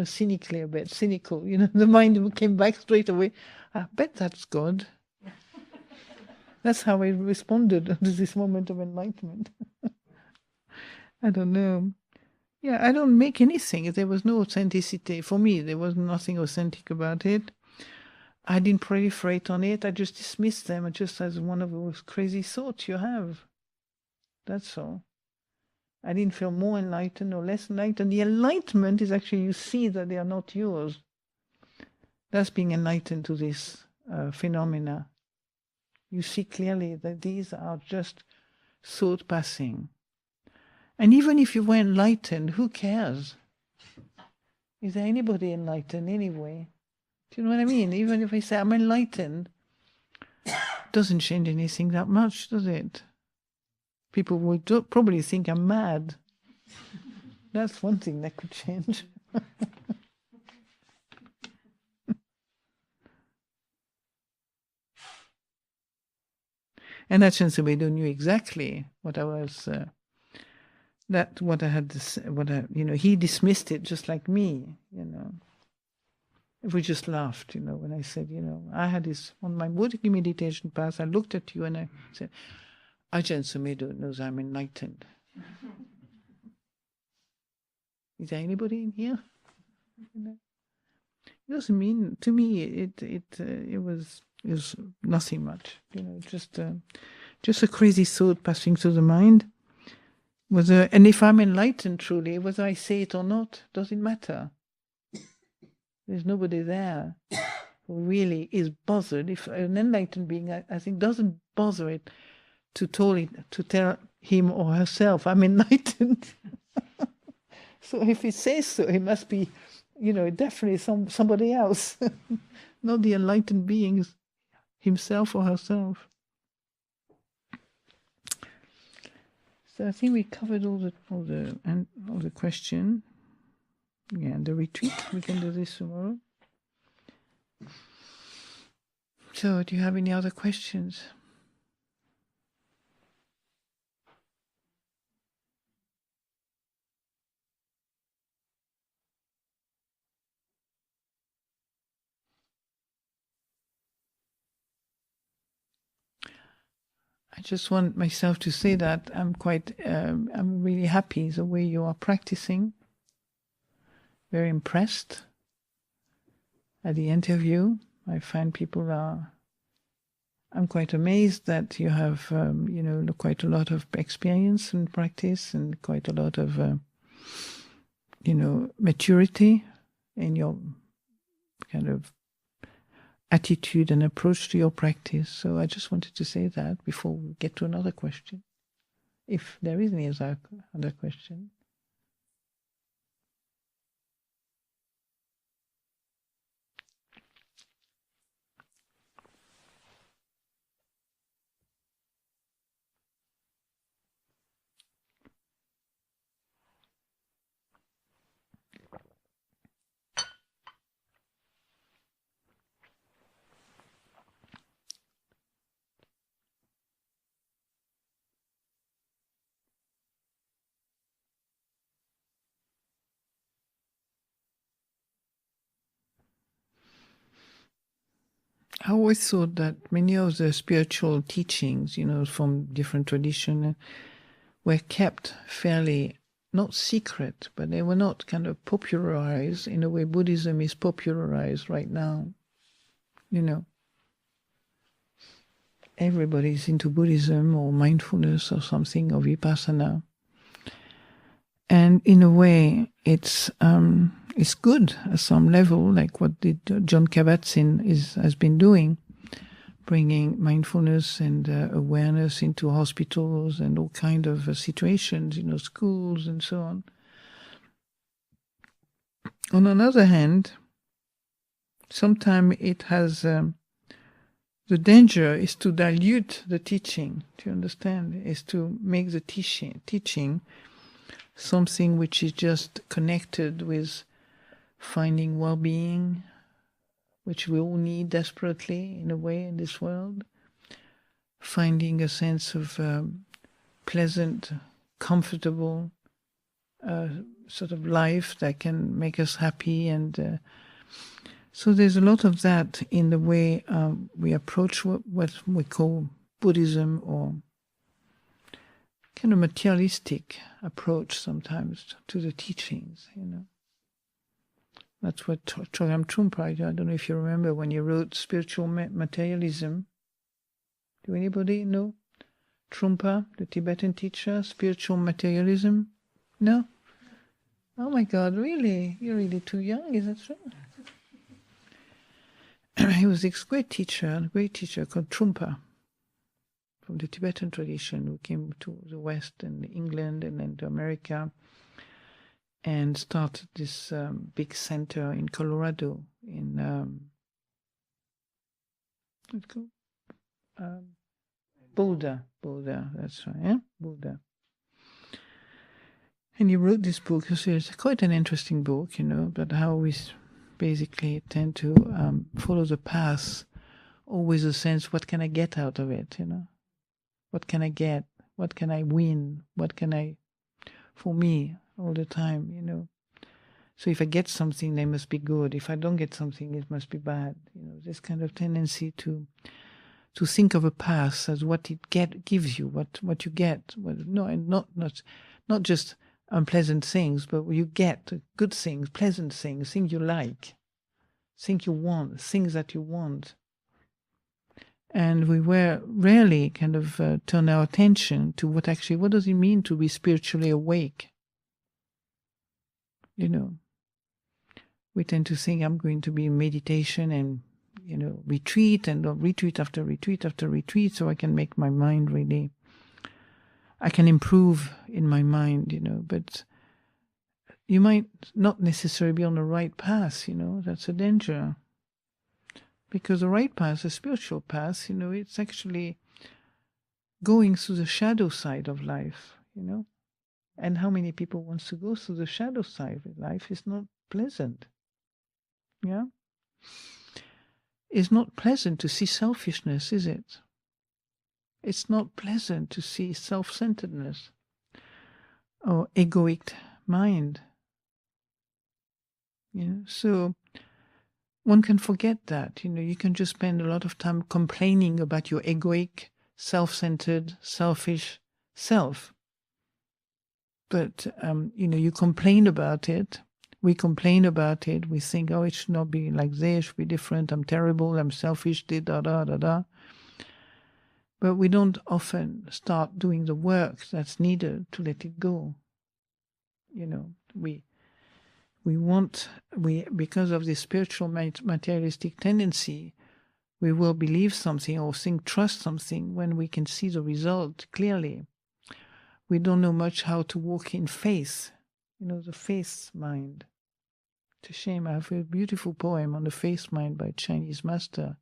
cynically, a bit cynical, the mind came back straight away. I bet that's God. That's how I responded to this moment of enlightenment. I don't know. Yeah, I don't make anything. There was no authenticity. For me, there was nothing authentic about it. I didn't proliferate on it. I just dismissed them just as one of those crazy thoughts you have. That's all. I didn't feel more enlightened or less enlightened. The enlightenment is actually you see that they are not yours. That's being enlightened to this phenomena. You see clearly that these are just thought passing. And even if you were enlightened, who cares? Is there anybody enlightened anyway? Do you know what I mean? Even if I say I'm enlightened, it doesn't change anything that much, does it? People would probably think I'm mad. That's one thing that could change. And Ajahn Sundara knew exactly what I was. What I had to say, he dismissed it just like me. We just laughed. When I said, I had this on my Buddhist meditation path. I looked at you and I said, Ajahn Sundara knows I'm enlightened. Is there anybody in here? It doesn't mean to me. It was nothing much. Just a crazy thought passing through the mind. And if I'm enlightened truly, whether I say it or not, doesn't matter. There's nobody there who really is bothered. If an enlightened being, I think, doesn't bother it to tell him or herself, I'm enlightened. So if he says so, he must be, definitely somebody else, not the enlightened being himself or herself. So I think we covered all the question. Yeah, and the retreat. We can do this tomorrow. So, do you have any other questions? I just want myself to say that I'm really happy the way you are practicing. Very impressed. At the interview, I find I'm quite amazed that you have, quite a lot of experience and practice and quite a lot of, maturity in your kind of attitude and approach to your practice. So I just wanted to say that before we get to another question, if there is any other question. I always thought that many of the spiritual teachings, from different traditions, were kept fairly, not secret, but they were not kind of popularized in a way Buddhism is popularized right now. Everybody's into Buddhism or mindfulness or something, or Vipassana. And in a way, it's good at some level, like what John Kabat-Zinn has been doing, bringing mindfulness and awareness into hospitals and all kind of situations, schools and so on. On another hand, sometimes it has the danger is to dilute the teaching. Do you understand? Is to make the teaching something which is just connected with finding well-being, which we all need desperately in a way in this world, finding a sense of pleasant, comfortable sort of life that can make us happy. And so there's a lot of that in the way we approach what we call Buddhism or kind of materialistic approach sometimes to the teachings, you know. That's what Chogyam Trungpa, I don't know if you remember when he wrote Spiritual Materialism. Do anybody know? Trungpa, the Tibetan teacher, Spiritual Materialism? No? Oh my God, really? You're really too young, is that true? He was this great teacher called Trungpa from the Tibetan tradition who came to the West and England and then to America and started this big center in Colorado in Boulder, that's right, yeah? Boulder. And he wrote this book. It's quite an interesting book, you know, but how we basically tend to follow the path, always a sense, what can I get out of it, you know? What can I get? What can I win? What can I, for me, all the time, you know? So if I get something, they must be good. If I don't get something, it must be bad. You know, this kind of tendency to think of a path as what it gives you, what you get. No, and not just unpleasant things, but you get good things, pleasant things you like, things you want, things that you want. And we were rarely kind of turn our attention to what does it mean to be spiritually awake? You know, we tend to think I'm going to be in meditation and, you know, retreat and retreat after retreat after retreat so I can make my mind really, I can improve in my mind, you know, but you might not necessarily be on the right path, you know, that's a danger. Because the right path, the spiritual path, you know, it's actually going through the shadow side of life, you know. And how many people wants to go through the shadow side of life is not pleasant. Yeah? It's not pleasant to see selfishness, is it? It's not pleasant to see self-centeredness or egoic mind. You know, so one can forget that, you know, you can just spend a lot of time complaining about your egoic, self-centered, selfish self. But, you know, you complain about it. We complain about it. We think, oh, it should not be like this. It should be different. I'm terrible. I'm selfish. Da-da-da-da. But we don't often start doing the work that's needed to let it go. You know, because of this spiritual materialistic tendency, we will believe something or trust something when we can see the result clearly. We don't know much how to walk in faith, you know, the faith mind. It's a shame. I have a beautiful poem on the faith mind by a Chinese master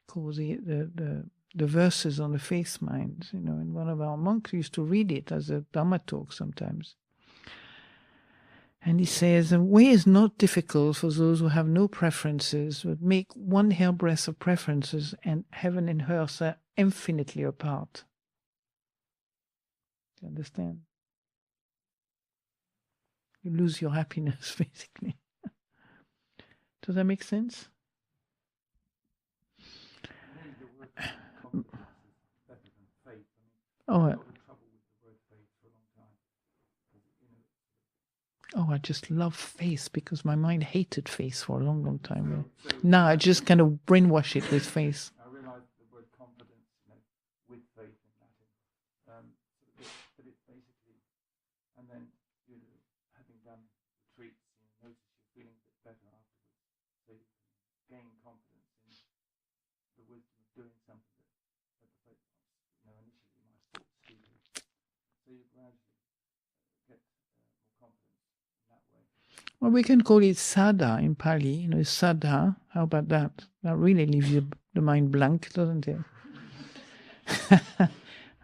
called the verses on the faith mind, you know, and one of our monks used to read it as a Dharma talk sometimes. And he says, the way is not difficult for those who have no preferences, but make one hairbreadth of preferences, and heaven and earth are infinitely apart. You understand? You lose your happiness, basically. Does that make sense? Oh, I just love faith because my mind hated faith for a long, long time. Now I just kind of brainwash it with faith. I realised the word confidence, you know, with faith in Latin, but it's basically, and then you know, having done retreats, you know, notice you're feeling a bit better afterwards, so you can gain confidence in the wisdom of doing something that at the faith, you know, initially might have thought stupid. So you gradually get more confidence. Well, we can call it sada in Pali, you know, sada. How about that? That really leaves the mind blank, doesn't it?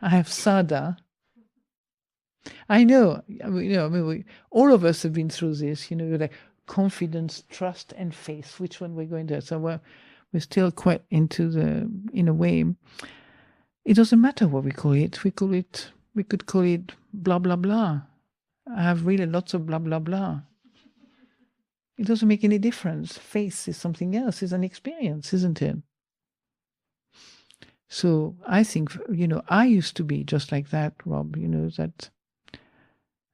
I have sada. I know, all of us have been through this, you know, like confidence, trust, and faith. Which one we're going to? So we're still quite in a way, it doesn't matter what we call it. We could call it blah, blah, blah. I have really lots of blah, blah, blah. It doesn't make any difference. Faith is something else. It's an experience, isn't it? So I think, I used to be just like that, Rob, that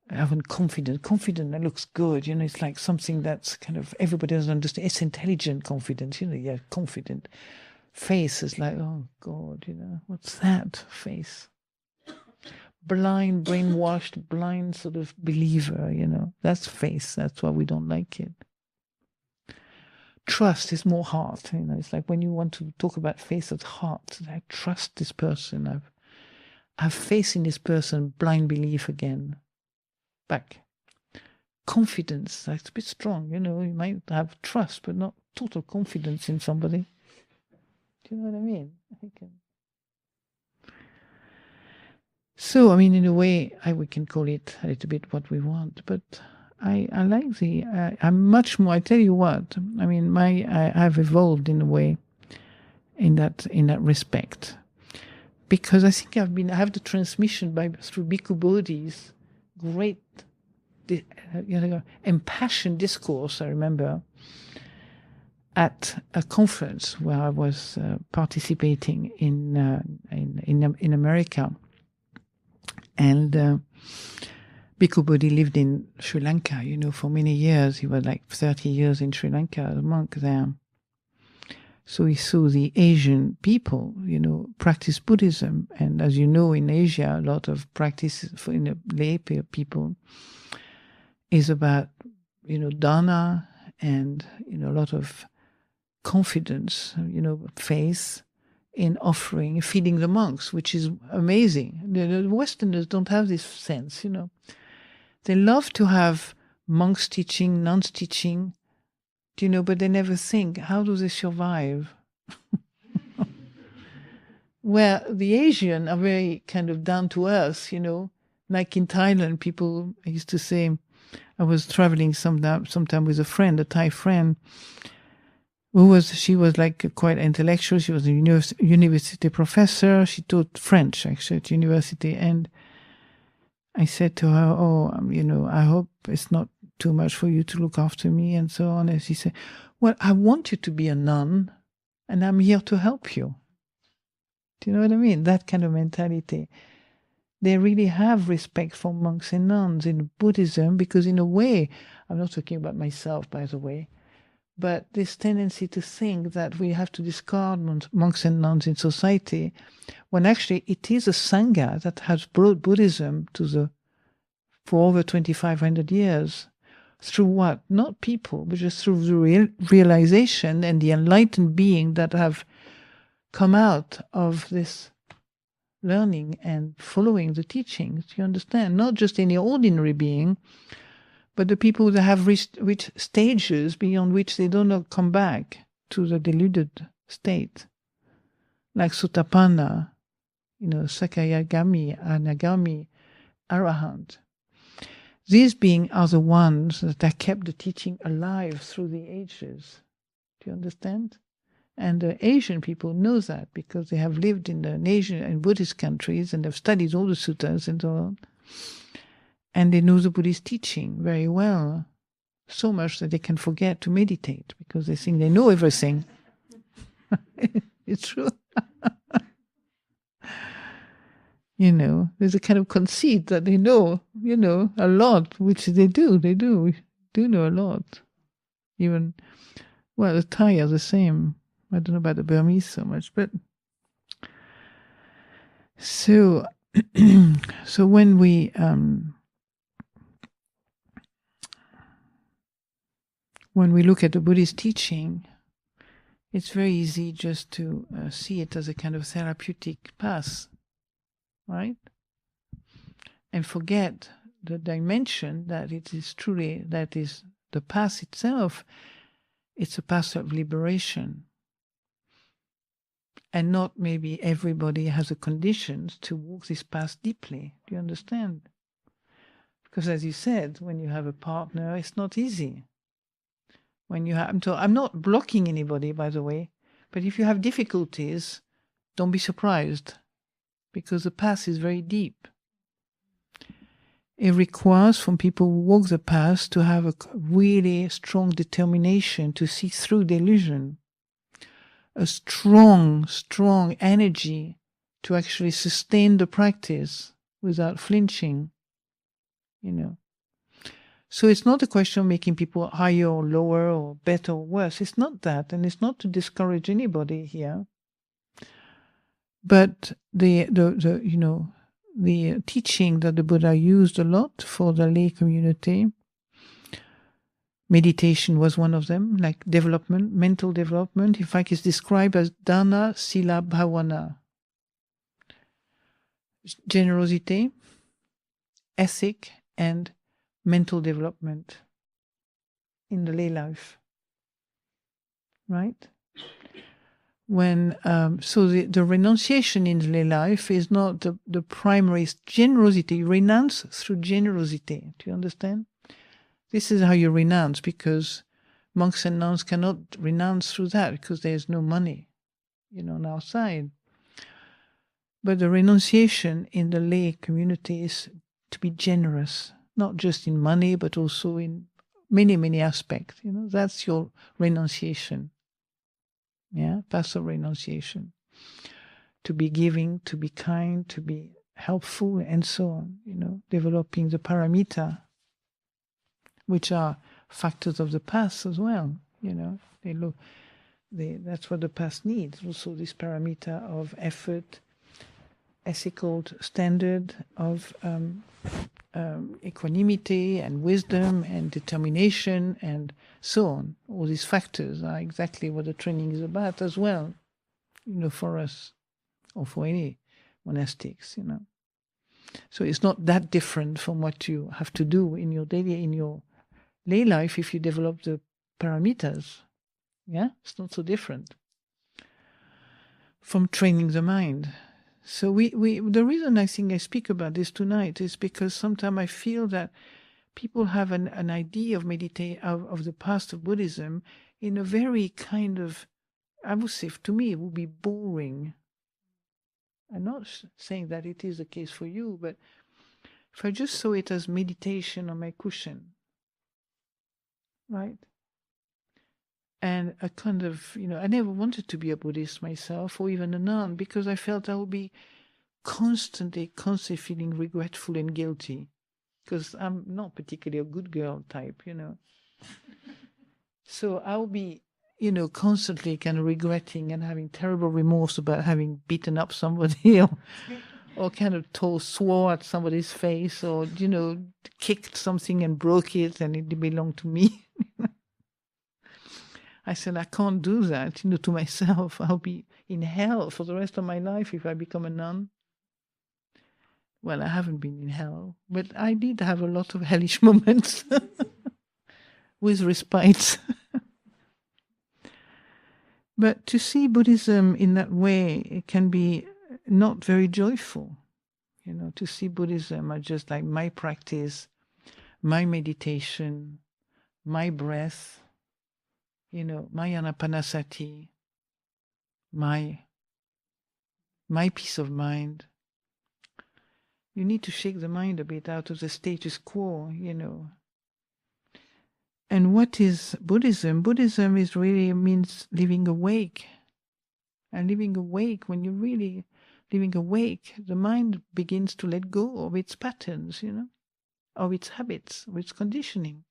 having confident that looks good, it's like something that's kind of, everybody doesn't understand. It's intelligent confidence, yeah, confident. Face is like, oh God, what's that face? Blind, brainwashed, blind sort of believer, that's face. That's why we don't like it. Trust is more heart, it's like when you want to talk about face, it's heart. I trust this person. I've faith in this person, blind belief again. Back. Confidence, that's a bit strong, you might have trust, but not total confidence in somebody. Do you know what I mean? So, in a way, we can call it a little bit what we want, but I like I'm much more, I tell you what, I've evolved in a way in that respect, because I think I have the transmission through Bhikkhu Bodhi's great, impassioned discourse. I remember at a conference where I was participating in America, and Bhikkhu Bodhi lived in Sri Lanka, for many years. He was like 30 years in Sri Lanka as a monk there. So he saw the Asian people, practice Buddhism. And as you know, in Asia, a lot of practice for lay people is about, dana and, a lot of confidence, faith in offering, feeding the monks, which is amazing. The Westerners don't have this sense, They love to have monks teaching, nuns teaching, but they never think, how do they survive? Where the Asian are very kind of down to earth, like in Thailand, people, I used to say, I was traveling sometime with a friend, a Thai friend, she was like quite intellectual. She was a university professor. She taught French, actually, at university. And I said to her, I hope it's not too much for you to look after me and so on. And she said, well, I want you to be a nun and I'm here to help you. Do you know what I mean? That kind of mentality. They really have respect for monks and nuns in Buddhism, because in a way, I'm not talking about myself, by the way, but this tendency to think that we have to discard monks and nuns in society, when actually it is a Sangha that has brought Buddhism for over 2,500 years. Through what? Not people, but just through the realization and the enlightened being that have come out of this learning and following the teachings. You understand? Not just any ordinary being, but the people that have reached stages beyond which they do not come back to the deluded state. Like Sotapanna, Sakayagami, Anagami, Arahant. These beings are the ones that have kept the teaching alive through the ages. Do you understand? And the Asian people know that because they have lived in the Asian and Buddhist countries and have studied all the suttas and so on. And they know the Buddhist teaching very well, so much that they can forget to meditate because they think they know everything. It's true. There's a kind of conceit that they know, a lot, which they do. They do know a lot. Even, the Thai are the same. I don't know about the Burmese so much, but so when we look at the Buddhist teaching, it's very easy just to see it as a kind of therapeutic path, right? And forget the dimension that it is truly, that is the path itself. It's a path of liberation. And not maybe everybody has the conditions to walk this path deeply. Do you understand? Because as you said, when you have a partner, it's not easy. When you have, I'm not blocking anybody, by the way, but if you have difficulties, don't be surprised, because the path is very deep. It requires from people who walk the path to have a really strong determination to see through the illusion. a strong energy to actually sustain the practice without flinching, you know. So it's not a question of making people higher or lower or better or worse. It's not that, and it's not to discourage anybody here. But the teaching that the Buddha used a lot for the lay community, meditation was one of them, like development, mental development. In fact, it's described as dana, sila, bhavana. Generosity, ethic, and mental development in the lay life. Right? When so the renunciation in the lay life is not the primary generosity. You renounce through generosity. Do you understand? This is how you renounce, because monks and nuns cannot renounce through that because there's no money, on our side. But the renunciation in the lay community is to be generous, not just in money, but also in many, many aspects. That's your renunciation. Yeah, that's a renunciation. To be giving, to be kind, to be helpful, and so on. Developing the paramita, which are factors of the past as well. That's what the past needs. Also, this paramita of effort, ethical standard of equanimity and wisdom and determination and so on. All these factors are exactly what the training is about as well, for us or for any monastics, So it's not that different from what you have to do in your lay life if you develop the paramitas. Yeah, it's not so different from training the mind. So the reason I think I speak about this tonight is because sometimes I feel that people have an idea of of the past of Buddhism in a very kind of, I would say, to me, it would be boring. I'm not saying that it is the case for you, but if I just saw it as meditation on my cushion, right? And a kind of, I never wanted to be a Buddhist myself or even a nun because I felt I would be constantly feeling regretful and guilty because I'm not particularly a good girl type, So I'll be, constantly kind of regretting and having terrible remorse about having beaten up somebody or kind of swore at somebody's face or, kicked something and broke it and it belonged to me. I said, I can't do that, to myself. I'll be in hell for the rest of my life if I become a nun. Well, I haven't been in hell, but I did have a lot of hellish moments with respite. But to see Buddhism in that way, it can be not very joyful. To see Buddhism as just like my practice, my meditation, my breath, my anapanasati, my peace of mind. You need to shake the mind a bit out of the status quo, And what is Buddhism? Buddhism means living awake. And living awake, when you're really living awake, the mind begins to let go of its patterns, of its habits, of its conditioning.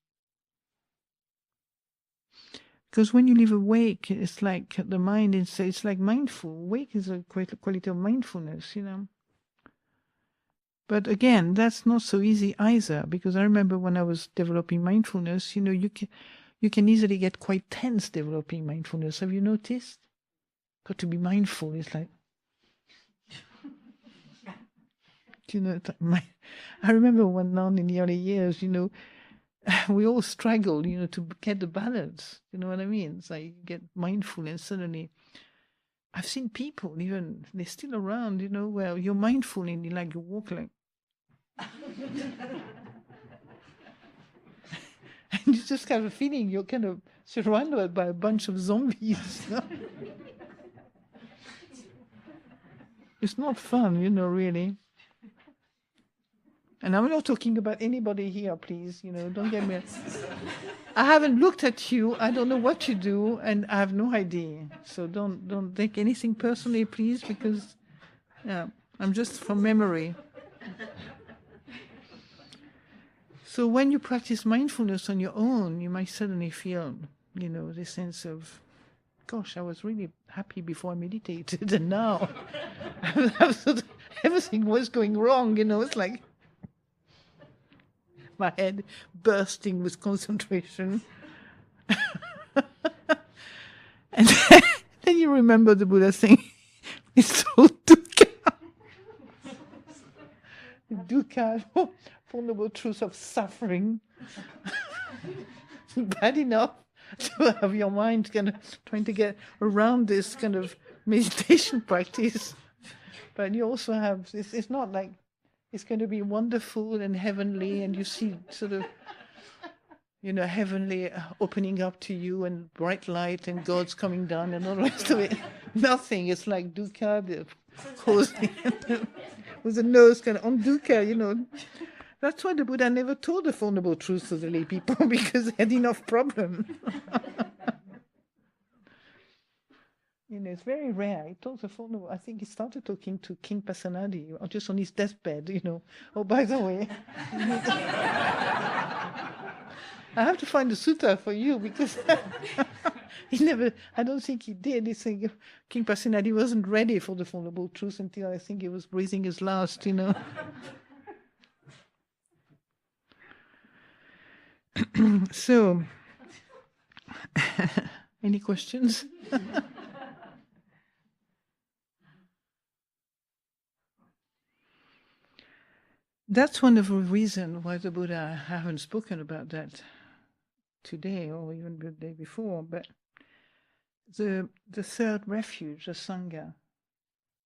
Because when you live awake, it's like the mind it's like mindful. Awake is a quality of mindfulness, But again, that's not so easy either, because I remember when I was developing mindfulness, you can easily get quite tense developing mindfulness. Have you noticed? Got to be mindful. It's like, I remember one nun in the early years, we all struggle, to get the balance. You know what I mean? It's like you get mindful and suddenly, I've seen people even, they're still around, where you're mindful and you walk like, and you just have a feeling you're kind of surrounded by a bunch of zombies. It's not fun, really. And I'm not talking about anybody here, please. Don't get me. I haven't looked at you. I don't know what you do, and I have no idea. So don't take anything personally, please, because yeah, I'm just from memory. So when you practice mindfulness on your own, you might suddenly feel, this sense of, gosh, I was really happy before I meditated, and now everything was going wrong. It's like my head bursting with concentration. And then you remember the Buddha saying, it's so dukkha. Dukkha, vulnerable truth of suffering. Bad enough to have your mind kind of trying to get around this kind of meditation practice. But you also have this, it's not like it's going to be wonderful and heavenly, and you see sort of, heavenly opening up to you and bright light and God's coming down and all the rest of it. Nothing. It's like dukkha, the causing with the nose kind of on dukkha, That's why the Buddha never told the vulnerable truth to the lay people, because they had enough problem. It's very rare. He told the vulnerable. I think he started talking to King Pasenadi, or just on his deathbed. Oh, by the way, I have to find the sutta for you, because he never. I don't think he did. He said King Pasenadi wasn't ready for the vulnerable truth until I think he was breathing his last. So, any questions? That's one of the reasons why the Buddha haven't spoken about that today or even the day before, but the third refuge, the Sangha,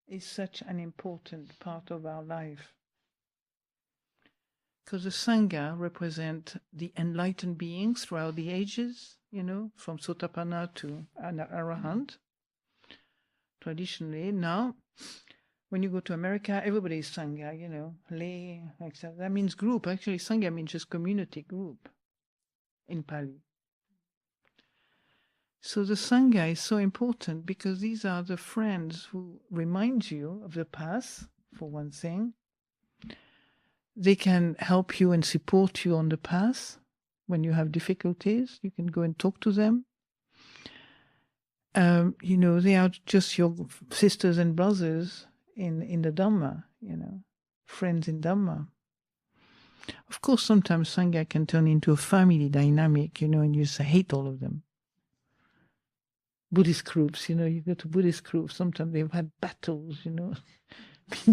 is such an important part of our life. Because the Sangha represent the enlightened beings throughout the ages, from Sotapanna to Arahant. Traditionally, now, when you go to America, everybody is Sangha, lay, like that. That means group. Actually, Sangha means just community, group, in Pali. So the Sangha is so important because these are the friends who remind you of the past, for one thing. They can help you and support you on the path. When you have difficulties, you can go and talk to them. They are just your sisters and brothers in the Dhamma, friends in Dhamma. Of course, sometimes Sangha can turn into a family dynamic, and you hate all of them. Buddhist groups, you go to Buddhist groups, sometimes they've had battles, been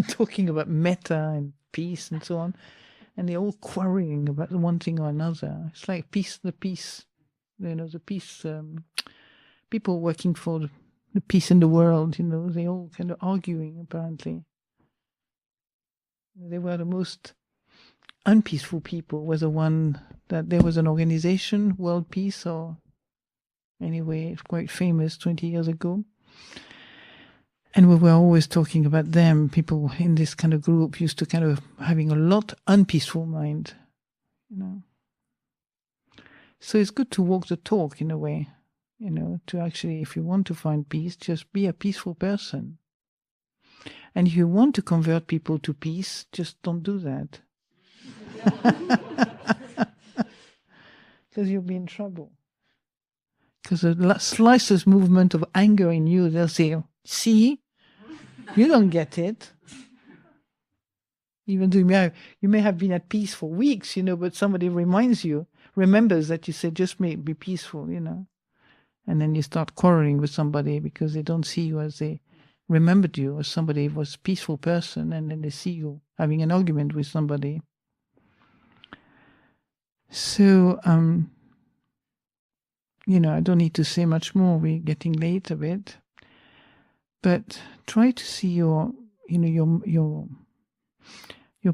talking about metta and peace and so on, and they're all quarreling about one thing or another. It's like the peace, the peace, people working for the peace in the world, they all kind of arguing, apparently. They were the most unpeaceful people, whether one that there was an organization, World Peace, or anyway, it's quite famous 20 years ago. And we were always talking about them. People in this kind of group used to kind of having a lot unpeaceful mind, So it's good to walk the talk in a way, to actually, if you want to find peace, just be a peaceful person. And if you want to convert people to peace, just don't do that. Because you'll be in trouble. Because the slightest movement of anger in you, they'll say, see, you don't get it. Even though you may have been at peace for weeks, but somebody remembers that you said, just be peaceful, And then you start quarreling with somebody because they don't see you as they remembered you, as somebody who was a peaceful person, and then they see you having an argument with somebody. So, I don't need to say much more. We're getting late a bit. But try to see your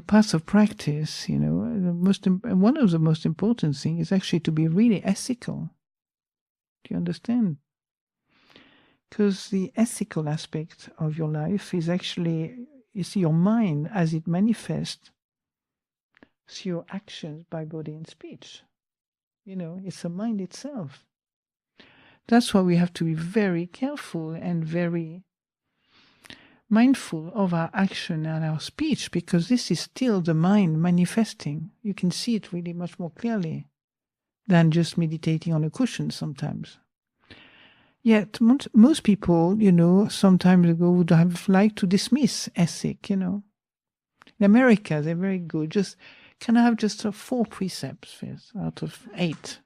path of practice, one of the most important things is actually to be really ethical. Do you understand? Because the ethical aspect of your life is actually, you see, your mind as it manifests through your actions by body and speech. It's a mind itself. That's why we have to be very careful and very mindful of our action and our speech, because this is still the mind manifesting. You can see it really much more clearly than just meditating on a cushion sometimes. Yet most people, some time ago would have liked to dismiss ethic, In America, they're very good. Can I have just 4 precepts first out of 8,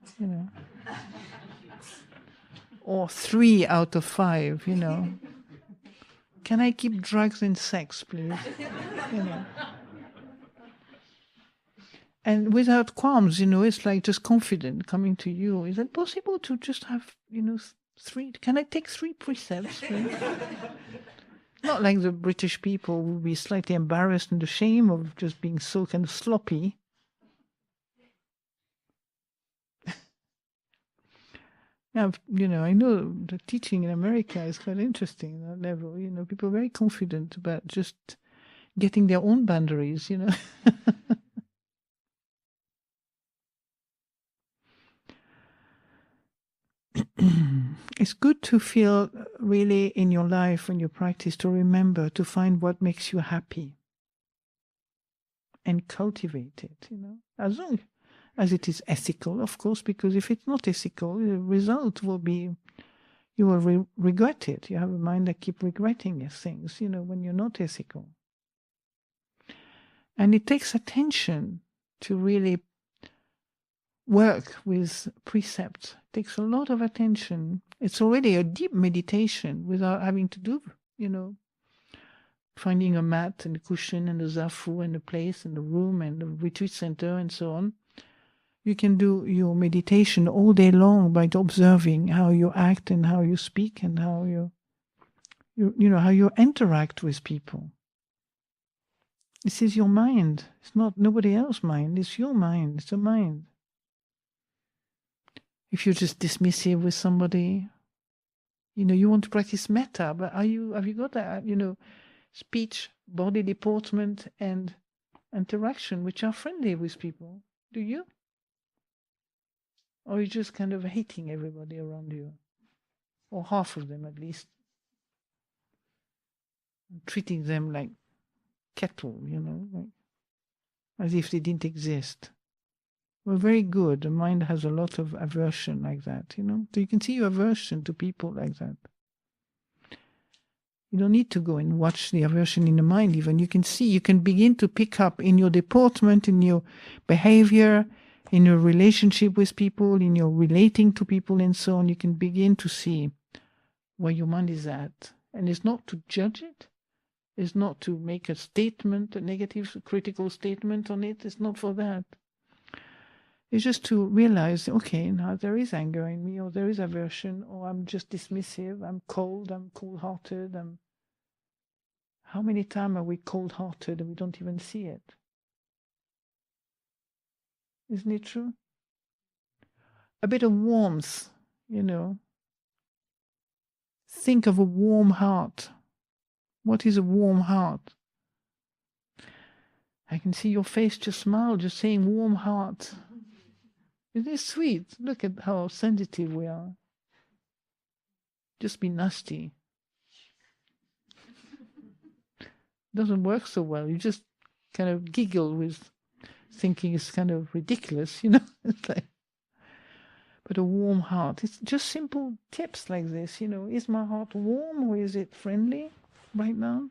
Or 3 out of 5, Can I keep drugs and sex, please? And without qualms, it's like just confident coming to you. Is it possible to just have, 3? Can I take 3 precepts? Not like the British people who would be slightly embarrassed and ashamed of just being so kind of sloppy. Now, I know the teaching in America is quite interesting at that level. People are very confident about just getting their own boundaries, It's good to feel really in your life, when you practice, to remember to find what makes you happy and cultivate it, as long as it is ethical, of course, because if it's not ethical, the result will be you will regret it. You have a mind that keeps regretting things, when you're not ethical. And it takes attention to really work with precepts. It takes a lot of attention. It's already a deep meditation without having to do, finding a mat and a cushion and a zafu and a place and a room and a retreat center and so on. You can do your meditation all day long by observing how you act and how you speak and how how you interact with people. This is your mind. It's not nobody else's mind. It's your mind. It's a mind. If you're just dismissive with somebody, you want to practice metta, but have you got that, speech, body deportment, and interaction which are friendly with people? Do you? Or are you just kind of hating everybody around you? Or half of them at least. Treating them like cattle, like, as if they didn't exist. Well, very good. The mind has a lot of aversion like that, So you can see your aversion to people like that. You don't need to go and watch the aversion in the mind even. You can begin to pick up in your deportment, in your behavior, in your relationship with people, in your relating to people and so on. You can begin to see where your mind is at. And it's not to judge it. It's not to make a statement, a negative, critical statement on it. It's not for that. It's just to realize, okay, now there is anger in me, or there is aversion, or I'm just dismissive, I'm cold-hearted. How many times are we cold-hearted and we don't even see it? Isn't it true? A bit of warmth, Think of a warm heart. What is a warm heart? I can see your face just smile, just saying warm heart. Isn't it sweet? Look at how sensitive we are. Just be nasty. Doesn't work so well. You just kind of giggle with thinking it's kind of ridiculous, It's like, but a warm heart. It's just simple tips like this, Is my heart warm or is it friendly right now?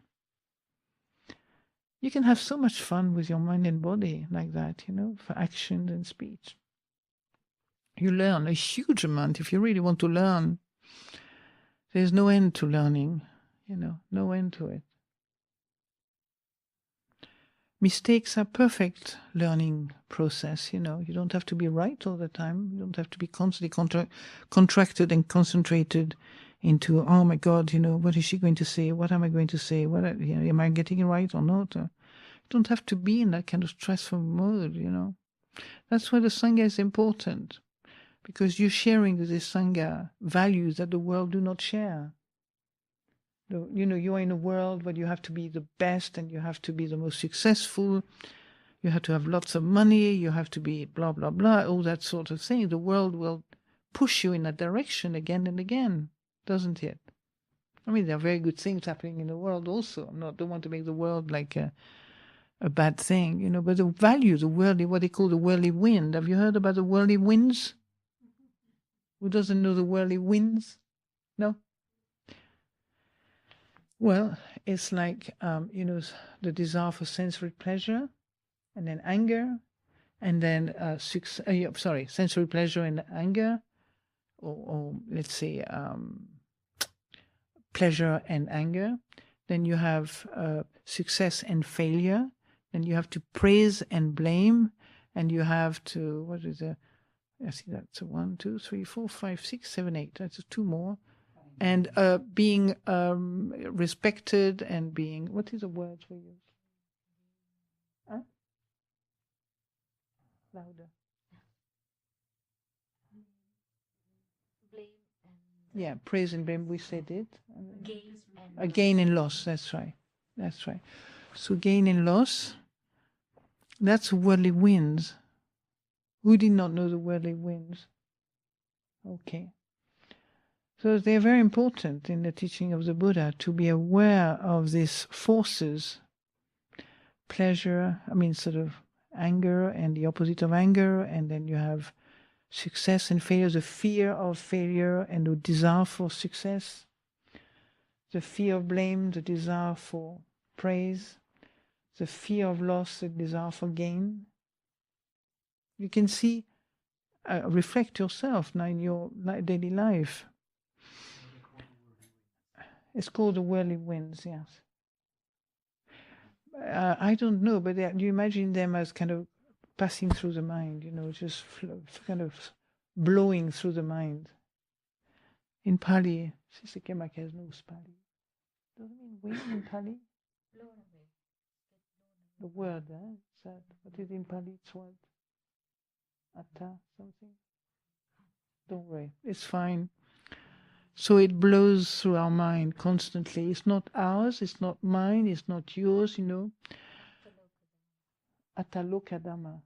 You can have so much fun with your mind and body like that, for action and speech. You learn a huge amount. If you really want to learn, there's no end to learning, no end to it. Mistakes are perfect learning process, You don't have to be right all the time. You don't have to be constantly contracted and concentrated into, oh my God, what is she going to say? What am I going to say? Am I getting it right or not? You don't have to be in that kind of stressful mode, That's why the Sangha is important, because you're sharing with the Sangha values that the world do not share. You are in a world where you have to be the best and you have to be the most successful. You have to have lots of money, you have to be blah, blah, blah, all that sort of thing. The world will push you in that direction again and again, doesn't it? I mean, there are very good things happening in the world also. Don't want to make the world like a bad thing, you know, but the value, the worldly, what they call the worldly wind. Have you heard about the worldly winds? Who doesn't know the worldly winds? No? Well, it's like, you know, the desire for sensory pleasure, and then anger, and then sensory pleasure and anger, or let's say pleasure and anger. Then you have success and failure. Then you have to praise and blame, and you have to, what is it? I see that's a 1, 2, 3, 4, 5, 6, 7, 8. That's 2 more. And being respected and being, what is the word for you? Huh? Louder. Blame and Yeah, praise and blame, we said it. gain Gain and loss, that's right. That's right. So gain and loss, that's worldly winds. Who did not know the worldly winds? Okay. So they're very important in the teaching of the Buddha to be aware of these forces, pleasure, sort of anger and the opposite of anger, and then you have success and failure, the fear of failure and the desire for success, the fear of blame, the desire for praise, the fear of loss, the desire for gain. You can see, reflect yourself now in your daily life. It's called the worldly winds, yes. I don't know, but you imagine them as kind of passing through the mind, you know, just kind of blowing through the mind. In Pali, knows Pali. Doesn't mean wind in Pali? The word, is that, what is in Pali? It's what? Atta, something? Don't worry, it's fine. So it blows through our mind constantly. It's not ours, it's not mine, it's not yours, you know. Ataloka Dhamma.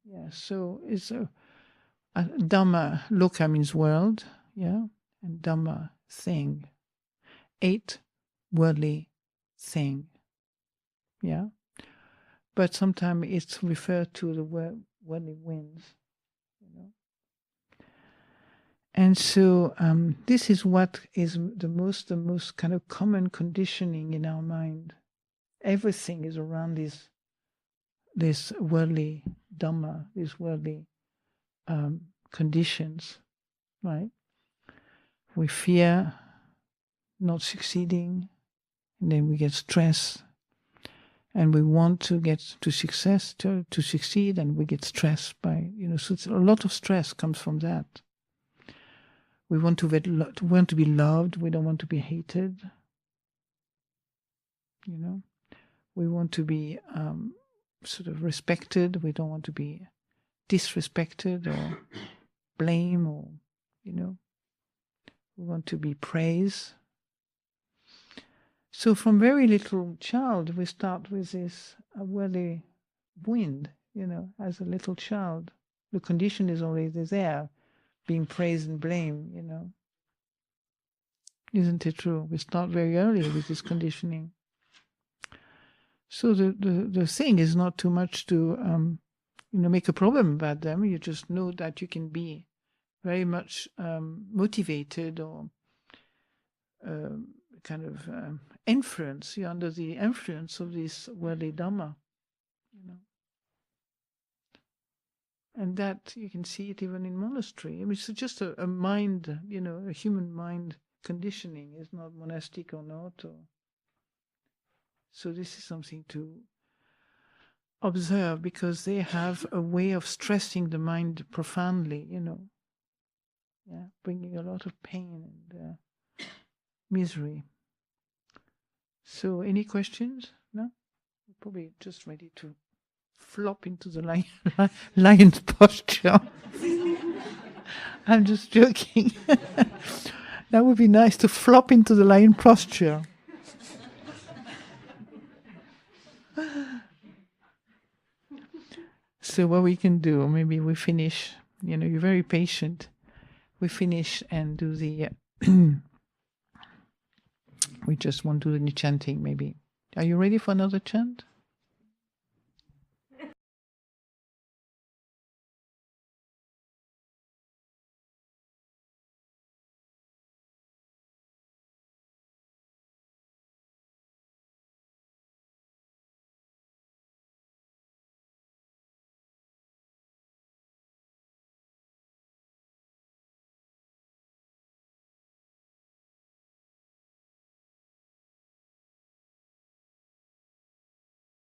Yeah, so it's a Dhamma, Loka means world, yeah, and Dhamma, thing. 8, worldly thing, yeah. But sometimes it's referred to the worldly winds, you know. And so this is what is the most kind of common conditioning in our mind. Everything is around this worldly Dhamma, these worldly conditions, right? We fear not succeeding, and then we get stressed, and we want to get to success, to succeed, and we get stressed by, you know, so a lot of stress comes from that. We want to be loved, we don't want to be hated, you know. We want to be sort of respected, we don't want to be disrespected or blame, or, you know, we want to be praised. So from very little child, we start with this worldly wind, you know, as a little child. The condition is already there, being praised and blamed, you know. Isn't it true? We start very early with this conditioning. So the thing is not too much to, make a problem about them. You just know that you can be very much motivated or kind of influence. You're under the influence of this worldly Dhamma, you know. And that you can see it even in monastery. I mean, it's just a mind, you know, a human mind conditioning. It's not monastic or not. So this is something to observe, because they have a way of stressing the mind profoundly, you know. Yeah, bringing a lot of pain and misery. So any questions? No? We're probably just ready to flop into the lion's posture. I'm just joking. That would be nice, to flop into the lion posture. So what we can do, maybe we finish, you're very patient. We finish and do the, we just won't do any chanting maybe. Are you ready for another chant?